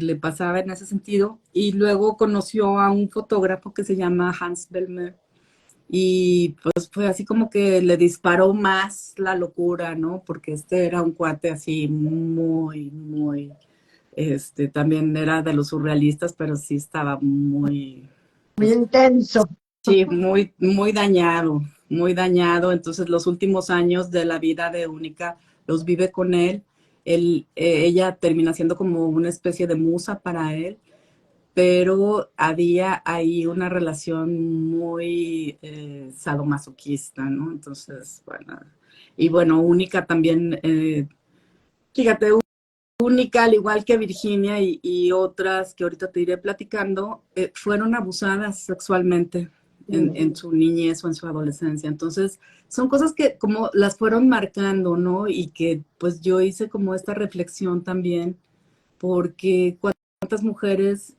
le pasaba en ese sentido. Y luego conoció a un fotógrafo que se llama Hans Belmer y pues fue así como que le disparó más la locura, ¿no? Porque este era un cuate así muy, también era de los surrealistas, pero sí estaba muy, Muy pues intenso. sí, muy dañado, muy dañado. Entonces los últimos años de la vida de Única los vive con él. Ella termina siendo como una especie de musa para él, pero había ahí una relación muy sadomasoquista, ¿no? Entonces, bueno, y bueno, Única también, fíjate, Única, al igual que Virginia y otras que ahorita te iré platicando, fueron abusadas sexualmente en su niñez o en su adolescencia. Entonces, son cosas que como las fueron marcando, ¿no? Y que pues yo hice como esta reflexión también, porque cuántas mujeres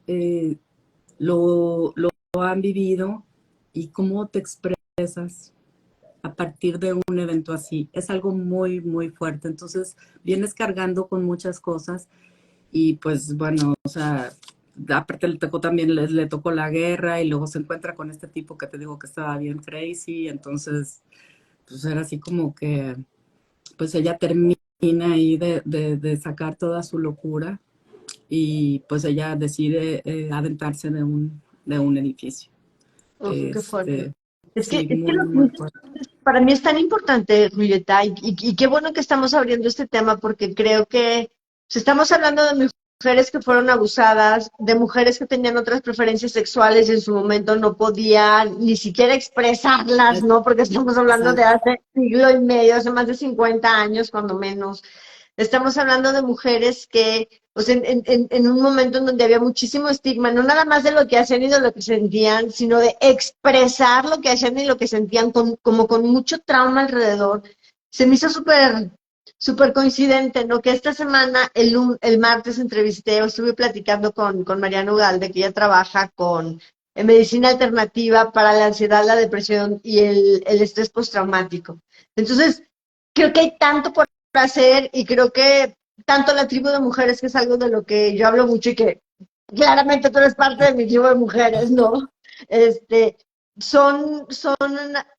lo han vivido y cómo te expresas a partir de un evento así. Es algo muy fuerte. Entonces, vienes cargando con muchas cosas y pues bueno, o sea, aparte le tocó también, le tocó la guerra y luego se encuentra con este tipo que te digo que estaba bien crazy, entonces pues era así como que pues ella termina ahí de sacar toda su locura y pues ella decide adentrarse de un edificio. Uf, qué fuerte. Sí, Es que muy fuerte. para mí es tan importante, Julieta, y qué bueno que estamos abriendo este tema porque creo que si estamos hablando de mujeres que fueron abusadas, de mujeres que tenían otras preferencias sexuales y en su momento no podían ni siquiera expresarlas, ¿no? Porque estamos hablando de Exacto. hace siglo y medio, hace más de 50 años, cuando menos. Estamos hablando de mujeres que, o sea, en un momento en donde había muchísimo estigma, no nada más de lo que hacían y de lo que sentían, sino de expresar lo que hacían y lo que sentían, como con mucho trauma alrededor. Se me hizo súper coincidente, ¿no? Que esta semana, el martes, entrevisté o estuve platicando con Mariana Ugalde, que ella trabaja con en medicina alternativa para la ansiedad, la depresión y el estrés postraumático. Entonces, creo que hay tanto por hacer y creo que tanto la tribu de mujeres, que es algo de lo que yo hablo mucho y que claramente tú eres parte de mi tribu de mujeres, ¿no? Este, son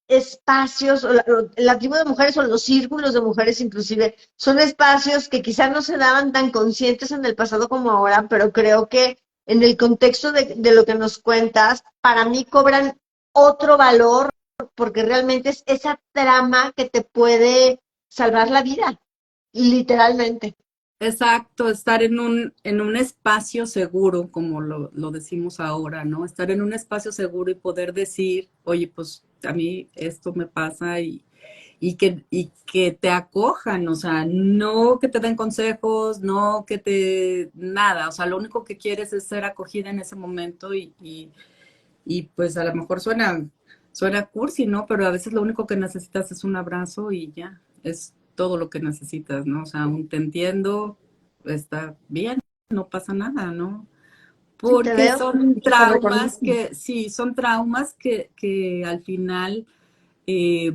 espacios, o la tribu de mujeres o los círculos de mujeres inclusive, son espacios que quizás no se daban tan conscientes en el pasado como ahora, pero creo que en el contexto de lo que nos cuentas, para mí cobran otro valor porque realmente es esa trama que te puede salvar la vida, literalmente. Exacto, estar en un espacio seguro, como lo decimos ahora, ¿no? Estar en un espacio seguro y poder decir, oye, pues a mí esto me pasa y que te acojan, o sea, no que te den consejos, no que te, nada, o sea, lo único que quieres es ser acogida en ese momento y pues a lo mejor suena cursi, ¿no? Pero a veces lo único que necesitas es un abrazo y ya, es todo lo que necesitas, ¿no? O sea, un te entiendo, está bien, no pasa nada, ¿no? Sí, te Porque veo son y te traumas reconozco. que, sí, son traumas que al final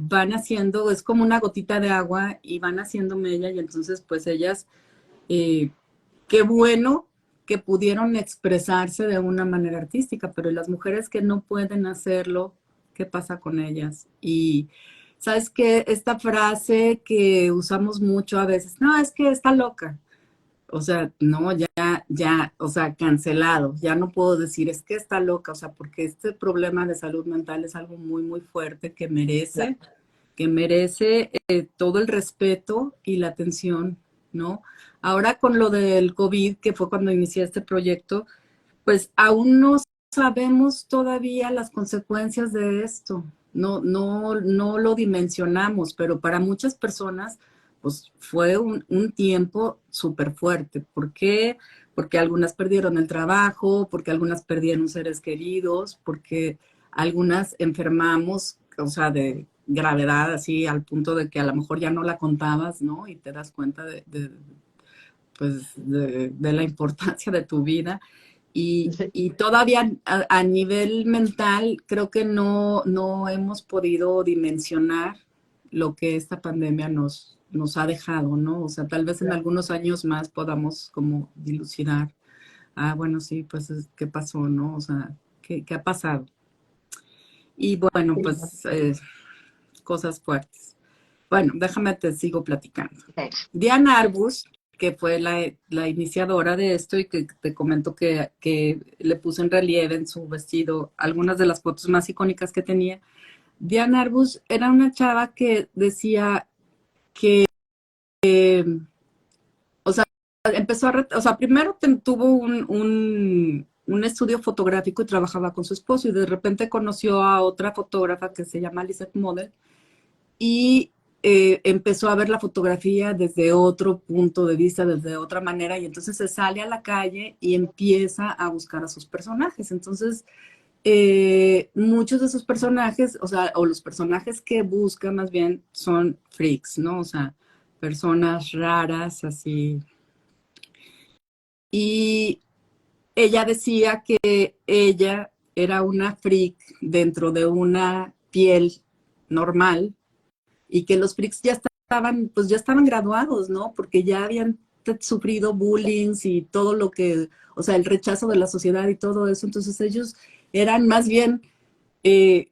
van haciendo, es como una gotita de agua y van haciendo mella y entonces pues ellas, eh, qué bueno que pudieron expresarse de una manera artística, pero las mujeres que no pueden hacerlo, ¿qué pasa con ellas? Y sabes que esta frase que usamos mucho a veces, no, es que está loca. O sea, no, ya, o sea, cancelado. Ya no puedo decir, es que está loca, o sea, porque este problema de salud mental es algo muy, muy fuerte que merece todo el respeto y la atención, ¿no? Ahora con lo del COVID, que fue cuando inicié este proyecto, pues aún no sabemos todavía las consecuencias de esto. No lo dimensionamos, pero para muchas personas, pues fue un tiempo súper fuerte. ¿Por qué? Porque algunas perdieron el trabajo, porque algunas perdieron seres queridos, porque algunas enfermamos, o sea, de gravedad, así al punto de que a lo mejor ya no la contabas, ¿no? Y te das cuenta pues, de la importancia de tu vida. Y todavía a nivel mental creo que no hemos podido dimensionar lo que esta pandemia nos ha dejado, ¿no? O sea, tal vez en algunos años más podamos como dilucidar, ah, bueno, sí, pues, ¿qué pasó, no? O sea, ¿qué ha pasado? Y bueno, pues, cosas fuertes. Bueno, déjame te sigo platicando. Diana Arbus, que fue la iniciadora de esto y que te comento que le puse en relieve en su vestido algunas de las fotos más icónicas que tenía. Diana Arbus era una chava que decía que, o sea, empezó o sea, primero tuvo un estudio fotográfico y trabajaba con su esposo y de repente conoció a otra fotógrafa que se llama Lizette Model y empezó a ver la fotografía desde otro punto de vista, desde otra manera, y entonces se sale a la calle y empieza a buscar a sus personajes. Entonces, muchos de sus personajes, o sea, o los personajes que busca más bien son freaks, ¿no? O sea, personas raras, así. Y ella decía que ella era una freak dentro de una piel normal y que los freaks ya estaban, pues ya estaban graduados, ¿no? Porque ya habían sufrido bullying y todo lo que, o sea, el rechazo de la sociedad y todo eso. Entonces ellos eran más bien eh,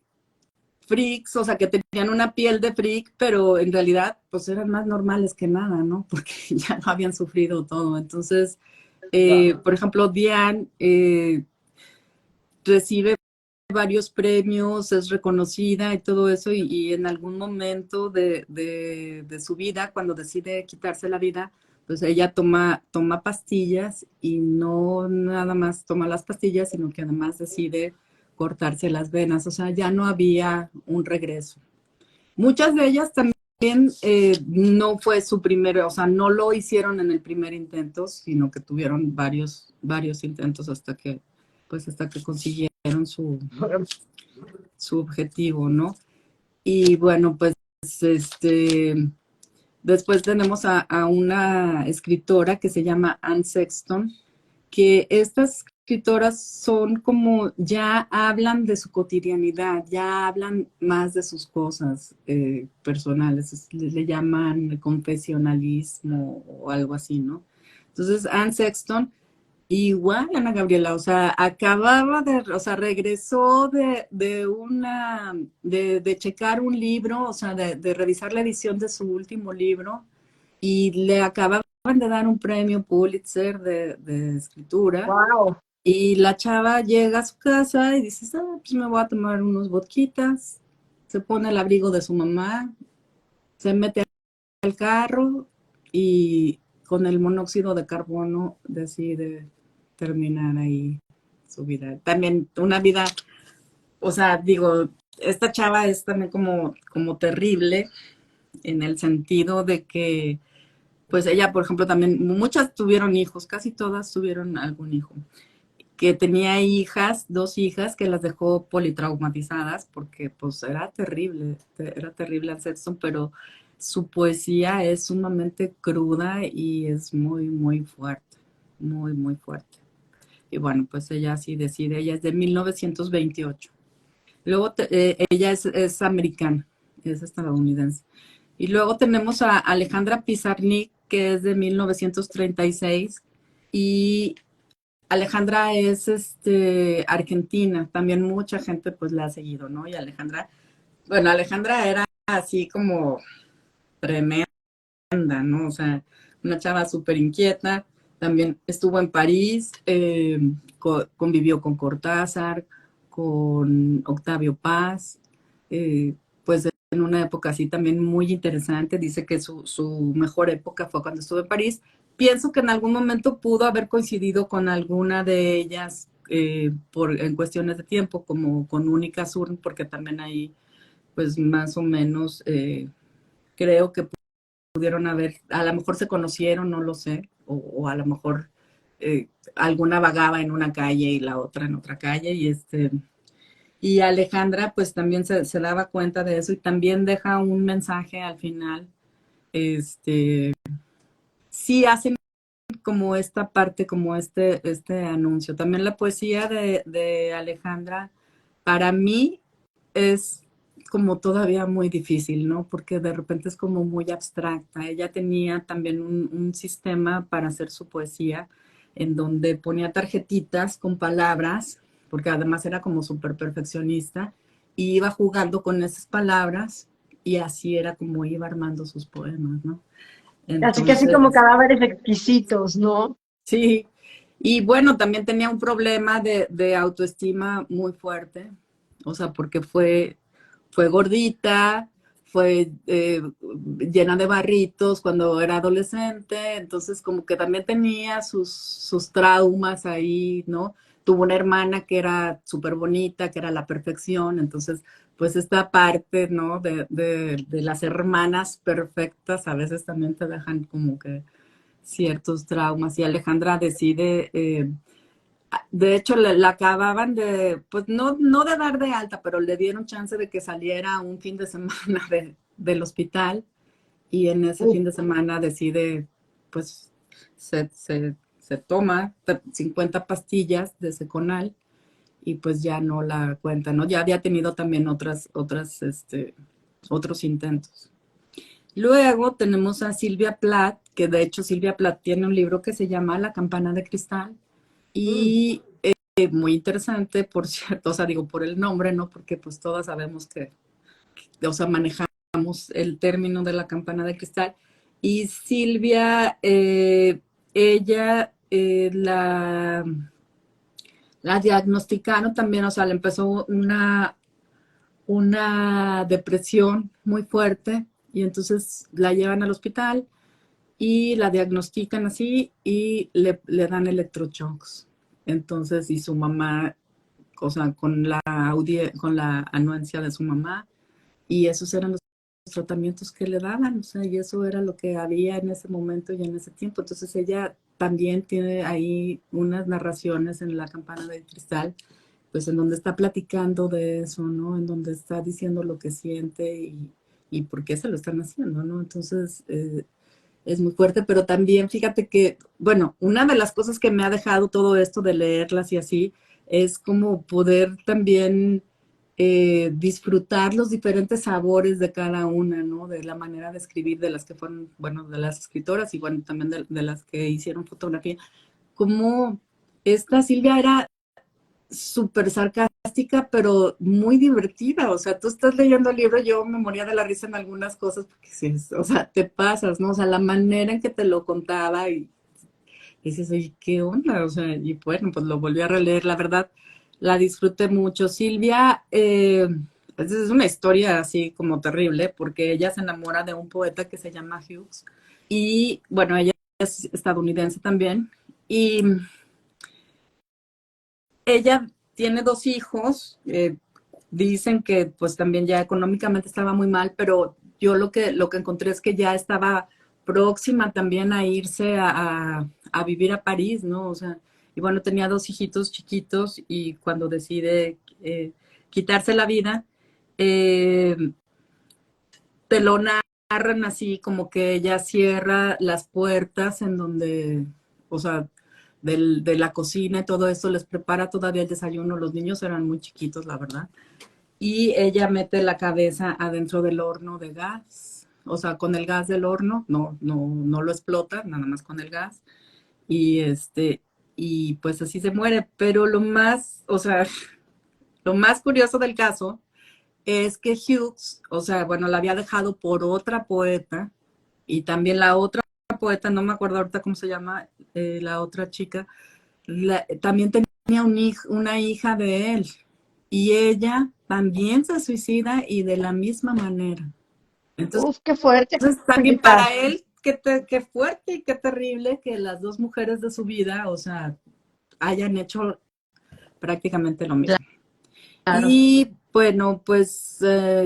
freaks, o sea, que tenían una piel de freak, pero en realidad, pues eran más normales que nada, ¿no? Porque ya no habían sufrido todo. Entonces, por ejemplo, Diane recibe varios premios, es reconocida y todo eso, y en algún momento de su vida, cuando decide quitarse la vida, pues ella toma pastillas y no nada más toma las pastillas, sino que además decide cortarse las venas, o sea, ya no había un regreso. Muchas de ellas también no fue su primero, o sea, no lo hicieron en el primer intento, sino que tuvieron varios intentos hasta que consiguieron su objetivo, ¿no? Y bueno, pues este, después tenemos a una escritora que se llama Anne Sexton, que estas escritoras son como, ya hablan de su cotidianidad, ya hablan más de sus cosas personales, le llaman confesionalismo o algo así, ¿no? Entonces, Anne Sexton Igual, Ana Gabriela, o sea, acababa de, o sea, regresó de checar un libro, o sea, de revisar la edición de su último libro, y le acababan de dar un premio Pulitzer de escritura, Wow. y la chava llega a su casa y dice, ah, pues me voy a tomar unos vodquitas, se pone el abrigo de su mamá, se mete al carro y con el monóxido de carbono decide terminar ahí su vida. También una vida, o sea, digo, esta chava es también como terrible en el sentido de que, pues ella, por ejemplo, también, muchas tuvieron hijos, casi todas tuvieron algún hijo, que tenía hijas, dos hijas que las dejó politraumatizadas porque pues era terrible el sexo, pero su poesía es sumamente cruda y es muy, muy fuerte, muy, muy fuerte. Y bueno, pues ella sí decide, ella es de 1928. Luego ella es americana, es estadounidense. Y luego tenemos a Alejandra Pizarnik, que es de 1936, y Alejandra es argentina, también mucha gente pues la ha seguido, ¿no? Y Alejandra, bueno, Alejandra era así como tremenda, ¿no? O sea, una chava súper inquieta, también estuvo en París, convivió con Cortázar, con Octavio Paz, pues en una época así también muy interesante, dice que su mejor época fue cuando estuvo en París. Pienso que en algún momento pudo haber coincidido con alguna de ellas en cuestiones de tiempo, como con Única Sur, porque también ahí, pues más o menos, creo que pudieron haber, a lo mejor se conocieron, no lo sé, o a lo mejor alguna vagaba en una calle y la otra en otra calle, y Alejandra pues también se daba cuenta de eso y también deja un mensaje al final, este, sí hacen como esta parte, como este anuncio. También la poesía de Alejandra, para mí, es como todavía muy difícil, ¿no? Porque de repente es como muy abstracta. Ella tenía también un sistema para hacer su poesía en donde ponía tarjetitas con palabras, porque además era como súper perfeccionista, y iba jugando con esas palabras y así era como iba armando sus poemas, ¿no? Así como Entonces, cadáveres exquisitos, ¿no? sí, y bueno, también tenía un problema de autoestima muy fuerte, o sea, porque fue gordita, fue llena de barritos cuando era adolescente, entonces como que también tenía sus traumas ahí, ¿no? Tuvo una hermana que era súper bonita, que era la perfección, entonces pues esta parte, ¿no? De las hermanas perfectas a veces también te dejan como que ciertos traumas y Alejandra decide, de hecho la acababan de, pues no de dar de alta, pero le dieron chance de que saliera un fin de semana del hospital y en ese Uf, fin de semana decide, pues se toma 50 pastillas de Seconal y pues ya no la cuenta, ¿no? Ya había tenido también otros intentos. Luego tenemos a Silvia Plath, que de hecho Silvia Plath tiene un libro que se llama La campana de cristal mm. y muy interesante, por cierto, o sea, digo por el nombre, ¿no? Porque pues todas sabemos o sea, manejamos el término de la campana de cristal. Y Silvia, ella la diagnosticaron también, o sea, le empezó una depresión muy fuerte y entonces la llevan al hospital y la diagnostican así y le dan electroshocks. Entonces, y su mamá, o sea, con la anuencia de su mamá, y esos eran los tratamientos que le daban, o sea, y eso era lo que había en ese momento y en ese tiempo. Entonces ella también tiene ahí unas narraciones en La campana de cristal, pues en donde está platicando de eso, ¿no? En donde está diciendo lo que siente y por qué se lo están haciendo, ¿no? Entonces, es muy fuerte, pero también fíjate que, bueno, una de las cosas que me ha dejado todo esto de leerlas y así, es como poder también disfrutar los diferentes sabores de cada una, ¿no? De la manera de escribir de las que fueron, bueno, de las escritoras y bueno, también de las que hicieron fotografía. Cómo, esta Silvia era súper sarcástica, pero muy divertida. O sea, tú estás leyendo el libro, yo me moría de la risa en algunas cosas, porque sí, o sea, te pasas, ¿no? O sea, la manera en que te lo contaba y dices, oye, ¿qué onda? O sea, y bueno, pues lo volví a releer, la verdad, la disfruté mucho. Silvia, es una historia así como terrible, porque ella se enamora de un poeta que se llama Hughes, y bueno, ella es estadounidense también, y ella tiene dos hijos, dicen que pues también ya económicamente estaba muy mal, pero yo lo que encontré es que ya estaba próxima también a irse a vivir a París, ¿no? O sea, y bueno, tenía dos hijitos chiquitos y cuando decide quitarse la vida, eh, te lo narran así como que ella cierra las puertas en donde, o sea, de la cocina y todo eso, les prepara todavía el desayuno, los niños eran muy chiquitos, la verdad, y ella mete la cabeza adentro del horno de gas, o sea, con el gas del horno, no lo explota, nada más con el gas, y y pues así se muere, pero lo más, o sea, lo más curioso del caso es que Hughes, o sea, bueno, la había dejado por otra poeta y también la otra poeta, no me acuerdo ahorita cómo se llama, la otra chica, también tenía una hija de él y ella también se suicida y de la misma manera. Entonces, Uf, qué fuerte, también Julieta. para él, qué fuerte y qué terrible que las dos mujeres de su vida, o sea, hayan hecho prácticamente lo mismo. Claro. Y bueno, pues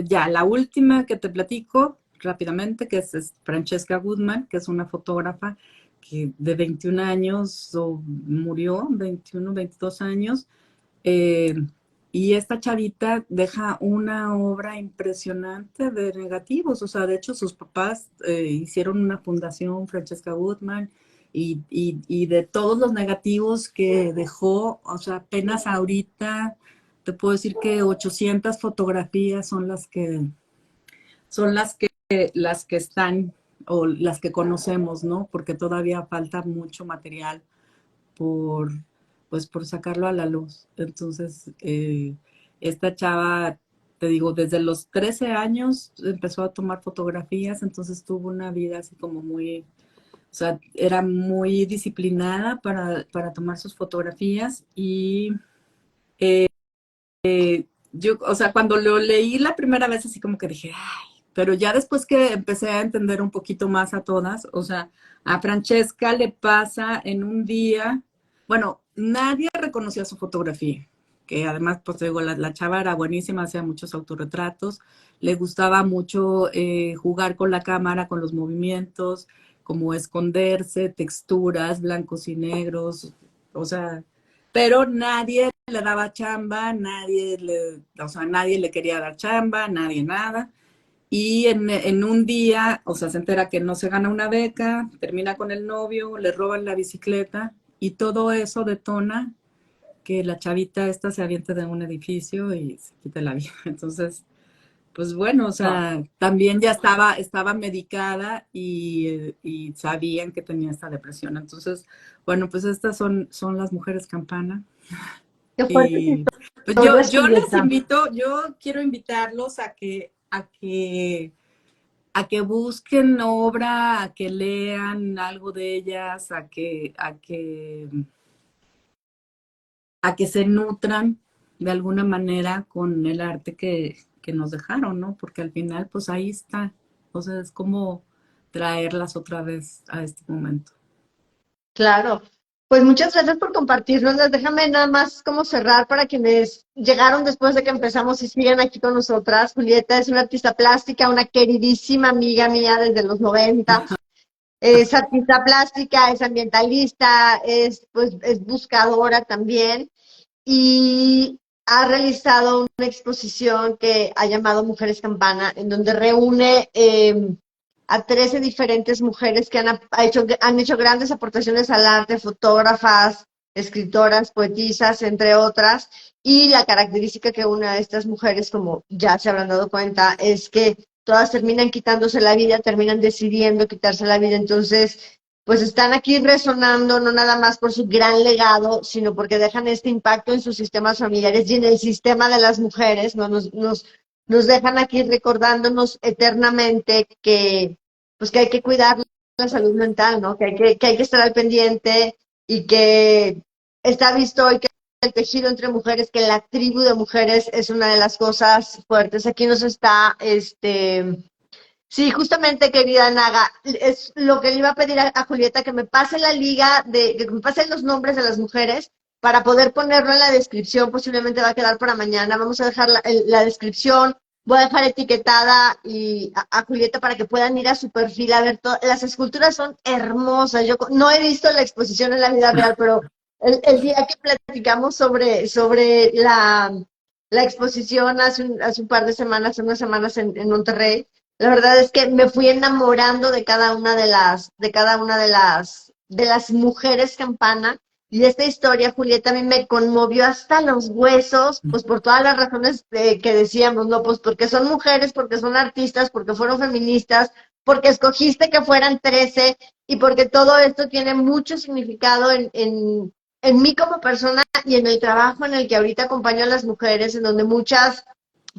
ya la última que te platico rápidamente, que es Francesca Goodman, que es una fotógrafa que de 21 años murió, 21, 22 años, eh, y esta chavita deja una obra impresionante de negativos, o sea, de hecho sus papás hicieron una fundación, Francesca Goodman, y de todos los negativos que dejó, o sea, apenas ahorita te puedo decir que 800 fotografías son las que están o las que conocemos, ¿no? Porque todavía falta mucho material por, pues, por sacarlo a la luz. Entonces, esta chava, te digo, desde los 13 años empezó a tomar fotografías, entonces tuvo una vida así como muy, o sea, era muy disciplinada para tomar sus fotografías y yo, o sea, cuando lo leí la primera vez así como que dije, ay, pero ya después que empecé a entender un poquito más a todas, o sea, a Francesca le pasa en un día, bueno, nadie reconocía su fotografía, que además, pues digo, la chava era buenísima, hacía muchos autorretratos, le gustaba mucho jugar con la cámara, con los movimientos, como esconderse, texturas, blancos y negros, o sea, pero nadie le daba chamba, o sea, nadie le quería dar chamba, nadie nada. Y en un día, o sea, se entera que no se gana una beca, termina con el novio, le roban la bicicleta y todo eso detona que la chavita esta se aviente de un edificio y se quite la vida. Entonces, pues bueno, o Wow. sea, también ya estaba medicada y sabían que tenía esta depresión. Entonces, bueno, pues estas son las mujeres campana. Qué fuertes Y pues historias, yo les Julieta. invito, yo quiero invitarlos a que busquen obra, a que lean algo de ellas, a que se nutran de alguna manera con el arte que nos dejaron, ¿no? Porque al final, pues ahí está. O sea, es como traerlas otra vez a este momento. Claro. Pues muchas gracias por compartirnos. Déjame nada más como cerrar para quienes llegaron después de que empezamos y siguen aquí con nosotras. Julieta es una artista plástica, una queridísima amiga mía desde los 90. Es artista plástica, es ambientalista, pues, es buscadora también y ha realizado una exposición que ha llamado Mujeres Campana, en donde reúne a 13 diferentes mujeres que han hecho grandes aportaciones al arte, fotógrafas, escritoras, poetisas, entre otras. Y la característica que une a estas mujeres, como ya se habrán dado cuenta, es que todas terminan quitándose la vida, terminan decidiendo quitarse la vida. Entonces, pues están aquí resonando, no nada más por su gran legado, sino porque dejan este impacto en sus sistemas familiares y en el sistema de las mujeres, ¿no? Nos dejan aquí recordándonos eternamente que, pues que hay que cuidar la salud mental, ¿no? Que hay que estar al pendiente y que está visto hoy que el tejido entre mujeres, que la tribu de mujeres es una de las cosas fuertes. Aquí nos está, sí, justamente, querida Naga, es lo que le iba a pedir a Julieta, que me pase la liga, que me pasen los nombres de las mujeres para poder ponerlo en la descripción, posiblemente va a quedar para mañana. Vamos a dejar la descripción, voy a dejar etiquetada a Julieta para que puedan ir a su perfil a ver todo. Las esculturas son hermosas. Yo no he visto la exposición en la vida real, pero el día que platicamos sobre la exposición hace un par de semanas, unas semanas en Monterrey, la verdad es que me fui enamorando de cada una de las mujeres campana. Y esta historia, Julieta, a mí me conmovió hasta los huesos, pues por todas las razones que decíamos, ¿no? Pues porque son mujeres, porque son artistas, porque fueron feministas, porque escogiste que fueran 13 y porque todo esto tiene mucho significado en mí como persona y en el trabajo en el que ahorita acompaño a las mujeres, en donde muchas,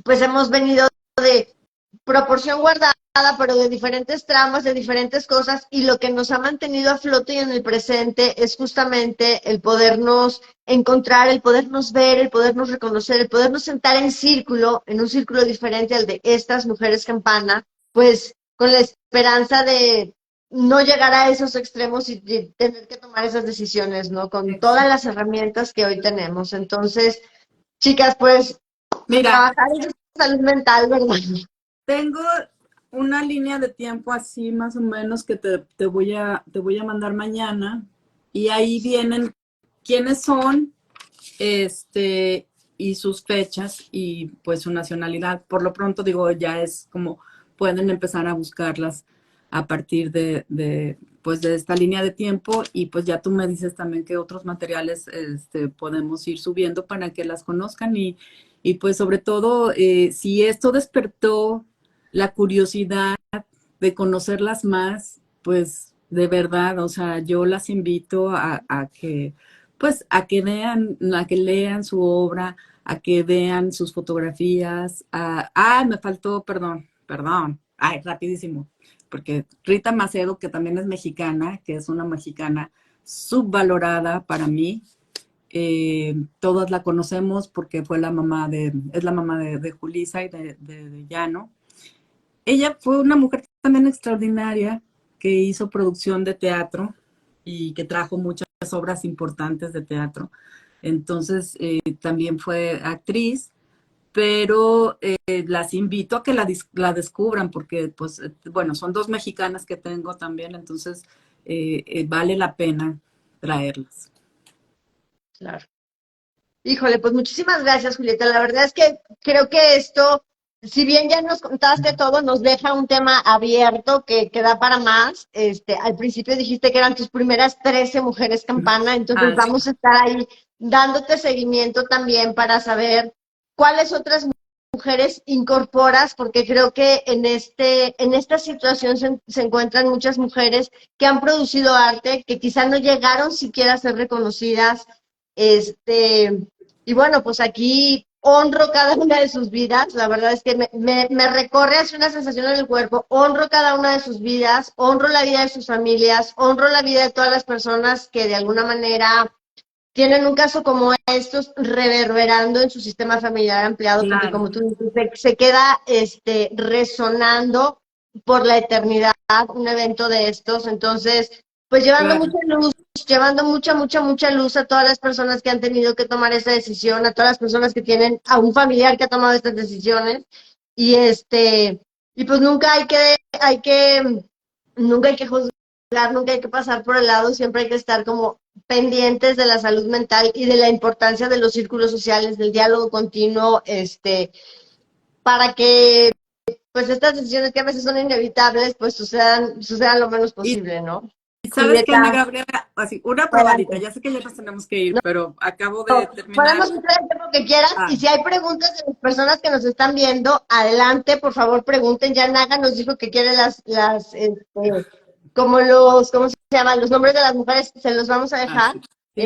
pues hemos venido de proporción guardada, pero de diferentes tramas, de diferentes cosas, y lo que nos ha mantenido a flote y en el presente es justamente el podernos encontrar, el podernos ver, el podernos reconocer, el podernos sentar en círculo, en un círculo diferente al de estas mujeres campana, pues con la esperanza de no llegar a esos extremos y tener que tomar esas decisiones, ¿no? Con todas las herramientas que hoy tenemos. Entonces, chicas, pues Mira, trabajar en salud mental, ¿verdad? tengo una línea de tiempo así más o menos que te voy a mandar mañana y ahí vienen quiénes son, y sus fechas y pues su nacionalidad. Por lo pronto digo, ya es como pueden empezar a buscarlas a partir pues de esta línea de tiempo y pues ya tú me dices también que otros materiales podemos ir subiendo para que las conozcan y pues sobre todo si esto despertó la curiosidad de conocerlas más, pues de verdad, o sea, yo las invito a que, pues, a que lean su obra, a que vean sus fotografías. Me faltó, perdón, ay, rapidísimo, porque Rita Macedo, que también es mexicana, que es una mexicana subvalorada para mí, todas la conocemos porque es la mamá de Julisa y de Llano. Ella fue una mujer también extraordinaria que hizo producción de teatro y que trajo muchas obras importantes de teatro. Entonces, también fue actriz, pero las invito a que la descubran porque, pues, bueno, son dos mexicanas que tengo también, entonces vale la pena traerlas. Claro. Híjole, pues muchísimas gracias, Julieta. La verdad es que creo que esto, si bien ya nos contaste todo, nos deja un tema abierto que da para más. Al principio dijiste que eran tus primeras 13 mujeres campana, entonces Sí. vamos a estar ahí dándote seguimiento también para saber cuáles otras mujeres incorporas, porque creo que en esta situación se encuentran muchas mujeres que han producido arte, que quizá no llegaron siquiera a ser reconocidas. Y bueno, pues aquí honro cada una de sus vidas, la verdad es que me recorre así una sensación en el cuerpo, honro cada una de sus vidas, honro la vida de sus familias, honro la vida de todas las personas que de alguna manera tienen un caso como estos reverberando en su sistema familiar ampliado, porque Claro, como tú dices, se queda resonando por la eternidad un evento de estos, entonces, pues llevando claro. mucha luz, llevando mucha luz a todas las personas que han tenido que tomar esa decisión, a todas las personas que tienen a un familiar que ha tomado estas decisiones, y y pues nunca hay que juzgar, nunca hay que pasar por el lado, siempre hay que estar como pendientes de la salud mental y de la importancia de los círculos sociales, del diálogo continuo, para que pues estas decisiones que a veces son inevitables, pues sucedan lo menos Y posible, ¿no? sabes qué, Ana Julieta, Gabriela, así, una probadita, adelante. ya sé que ya nos tenemos que ir, No, pero acabo de terminar. podemos hacer el tiempo que quieras y Ah, si hay preguntas de las personas que nos están viendo, adelante, por favor pregunten. Ya Naga nos dijo que quiere ¿cómo se llaman? Los nombres de las mujeres se los vamos a dejar, sí.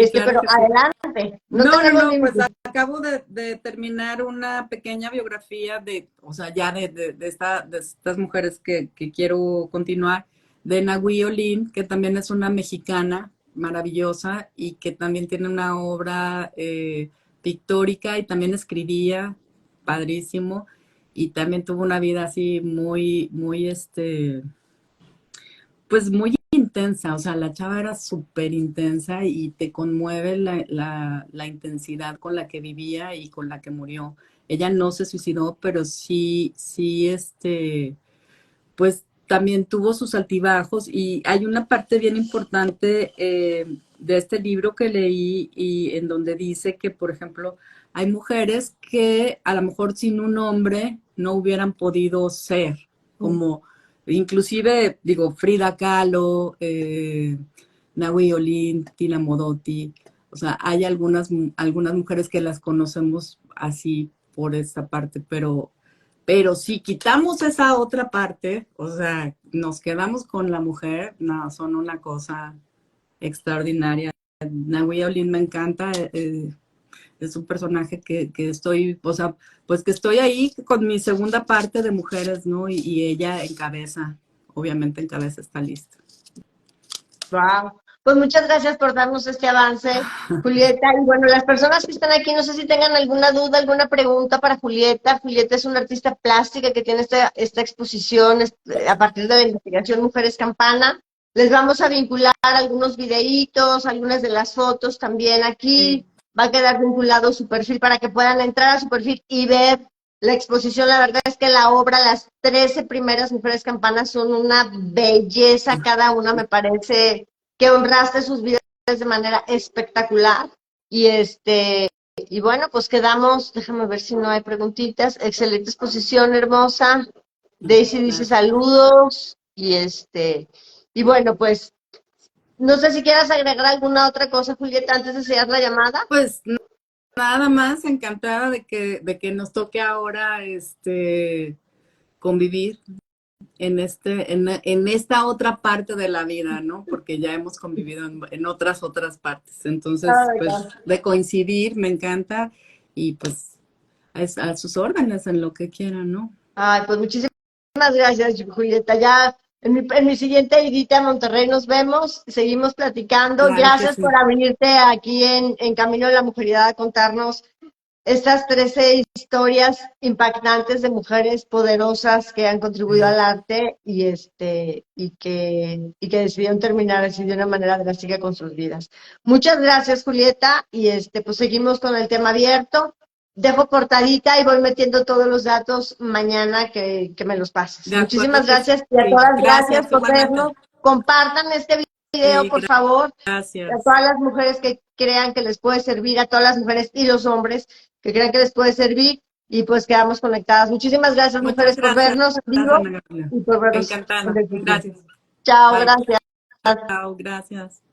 Sí, claro pero que sí. adelante, no No, tenemos pues límites. acabo de terminar una pequeña biografía o sea, ya de estas mujeres que quiero continuar, de Nahui Olin, que también es una mexicana maravillosa y que también tiene una obra pictórica y también escribía, padrísimo, y también tuvo una vida así pues muy intensa, o sea, la chava era súper intensa y te conmueve la intensidad con la que vivía y con la que murió. Ella no se suicidó, pero sí, pues también tuvo sus altibajos y hay una parte bien importante de este libro que leí y en donde dice que, por ejemplo, hay mujeres que a lo mejor sin un hombre no hubieran podido ser, como inclusive, digo, Frida Kahlo, Nahui Olin, Tina Modotti, o sea, hay algunas mujeres que las conocemos así por esta parte, pero si quitamos esa otra parte, o sea, nos quedamos con la mujer, no, son una cosa extraordinaria. Nahui Olin me encanta, es un personaje que estoy, o sea, pues que estoy ahí con mi segunda parte de mujeres, ¿no? Y ella obviamente encabeza esta lista. Wow. Pues muchas gracias por darnos este avance, Julieta. Y bueno, las personas que están aquí, no sé si tengan alguna duda, alguna pregunta para Julieta. Julieta es una artista plástica que tiene esta exposición a partir de la investigación Mujeres Campana. Les vamos a vincular algunos videitos, algunas de las fotos también aquí. Sí. Va a quedar vinculado su perfil para que puedan entrar a su perfil y ver la exposición. La verdad es que la obra, las 13 primeras Mujeres Campanas son una belleza cada una, me parece que honraste sus vidas de manera espectacular. Y bueno, pues quedamos, déjame ver si no hay preguntitas. Excelente exposición, hermosa. Daisy dice saludos. Y bueno, pues no sé si quieras agregar alguna otra cosa, Julieta, antes de cerrar la llamada. Pues nada más encantada de que nos toque ahora convivir en esta otra parte de la vida, ¿no? Porque ya hemos convivido en otras partes. Entonces, pues de coincidir me encanta y pues a sus órdenes en lo que quieran, ¿no? Ay, pues muchísimas gracias, Julieta. Ya en mi siguiente idita a Monterrey nos vemos, seguimos platicando. Claro que Gracias sí. por abrirte aquí en Camino de la Mujeridad a contarnos estas 13 historias impactantes de mujeres poderosas que han contribuido al arte y que decidieron terminar así de una manera drástica con sus vidas. Muchas gracias, Julieta, y pues seguimos con el tema abierto. Dejo portadita y voy metiendo todos los datos mañana que me los pases. De Muchísimas acuerdo que gracias y a sí. todas gracias Gracias, por igualmente. vernos. Compartan este video, Sí, por favor, a gracias. todas las mujeres que crean que les puede servir, a todas las mujeres y los hombres que crean que les puede servir, y pues quedamos conectadas. Muchísimas gracias, Muchas mujeres, por gracias, vernos en vivo Ana Gabriela. y por vernos en Encantada. el futuro. Gracias. Chao, Bye. gracias. Chao, gracias.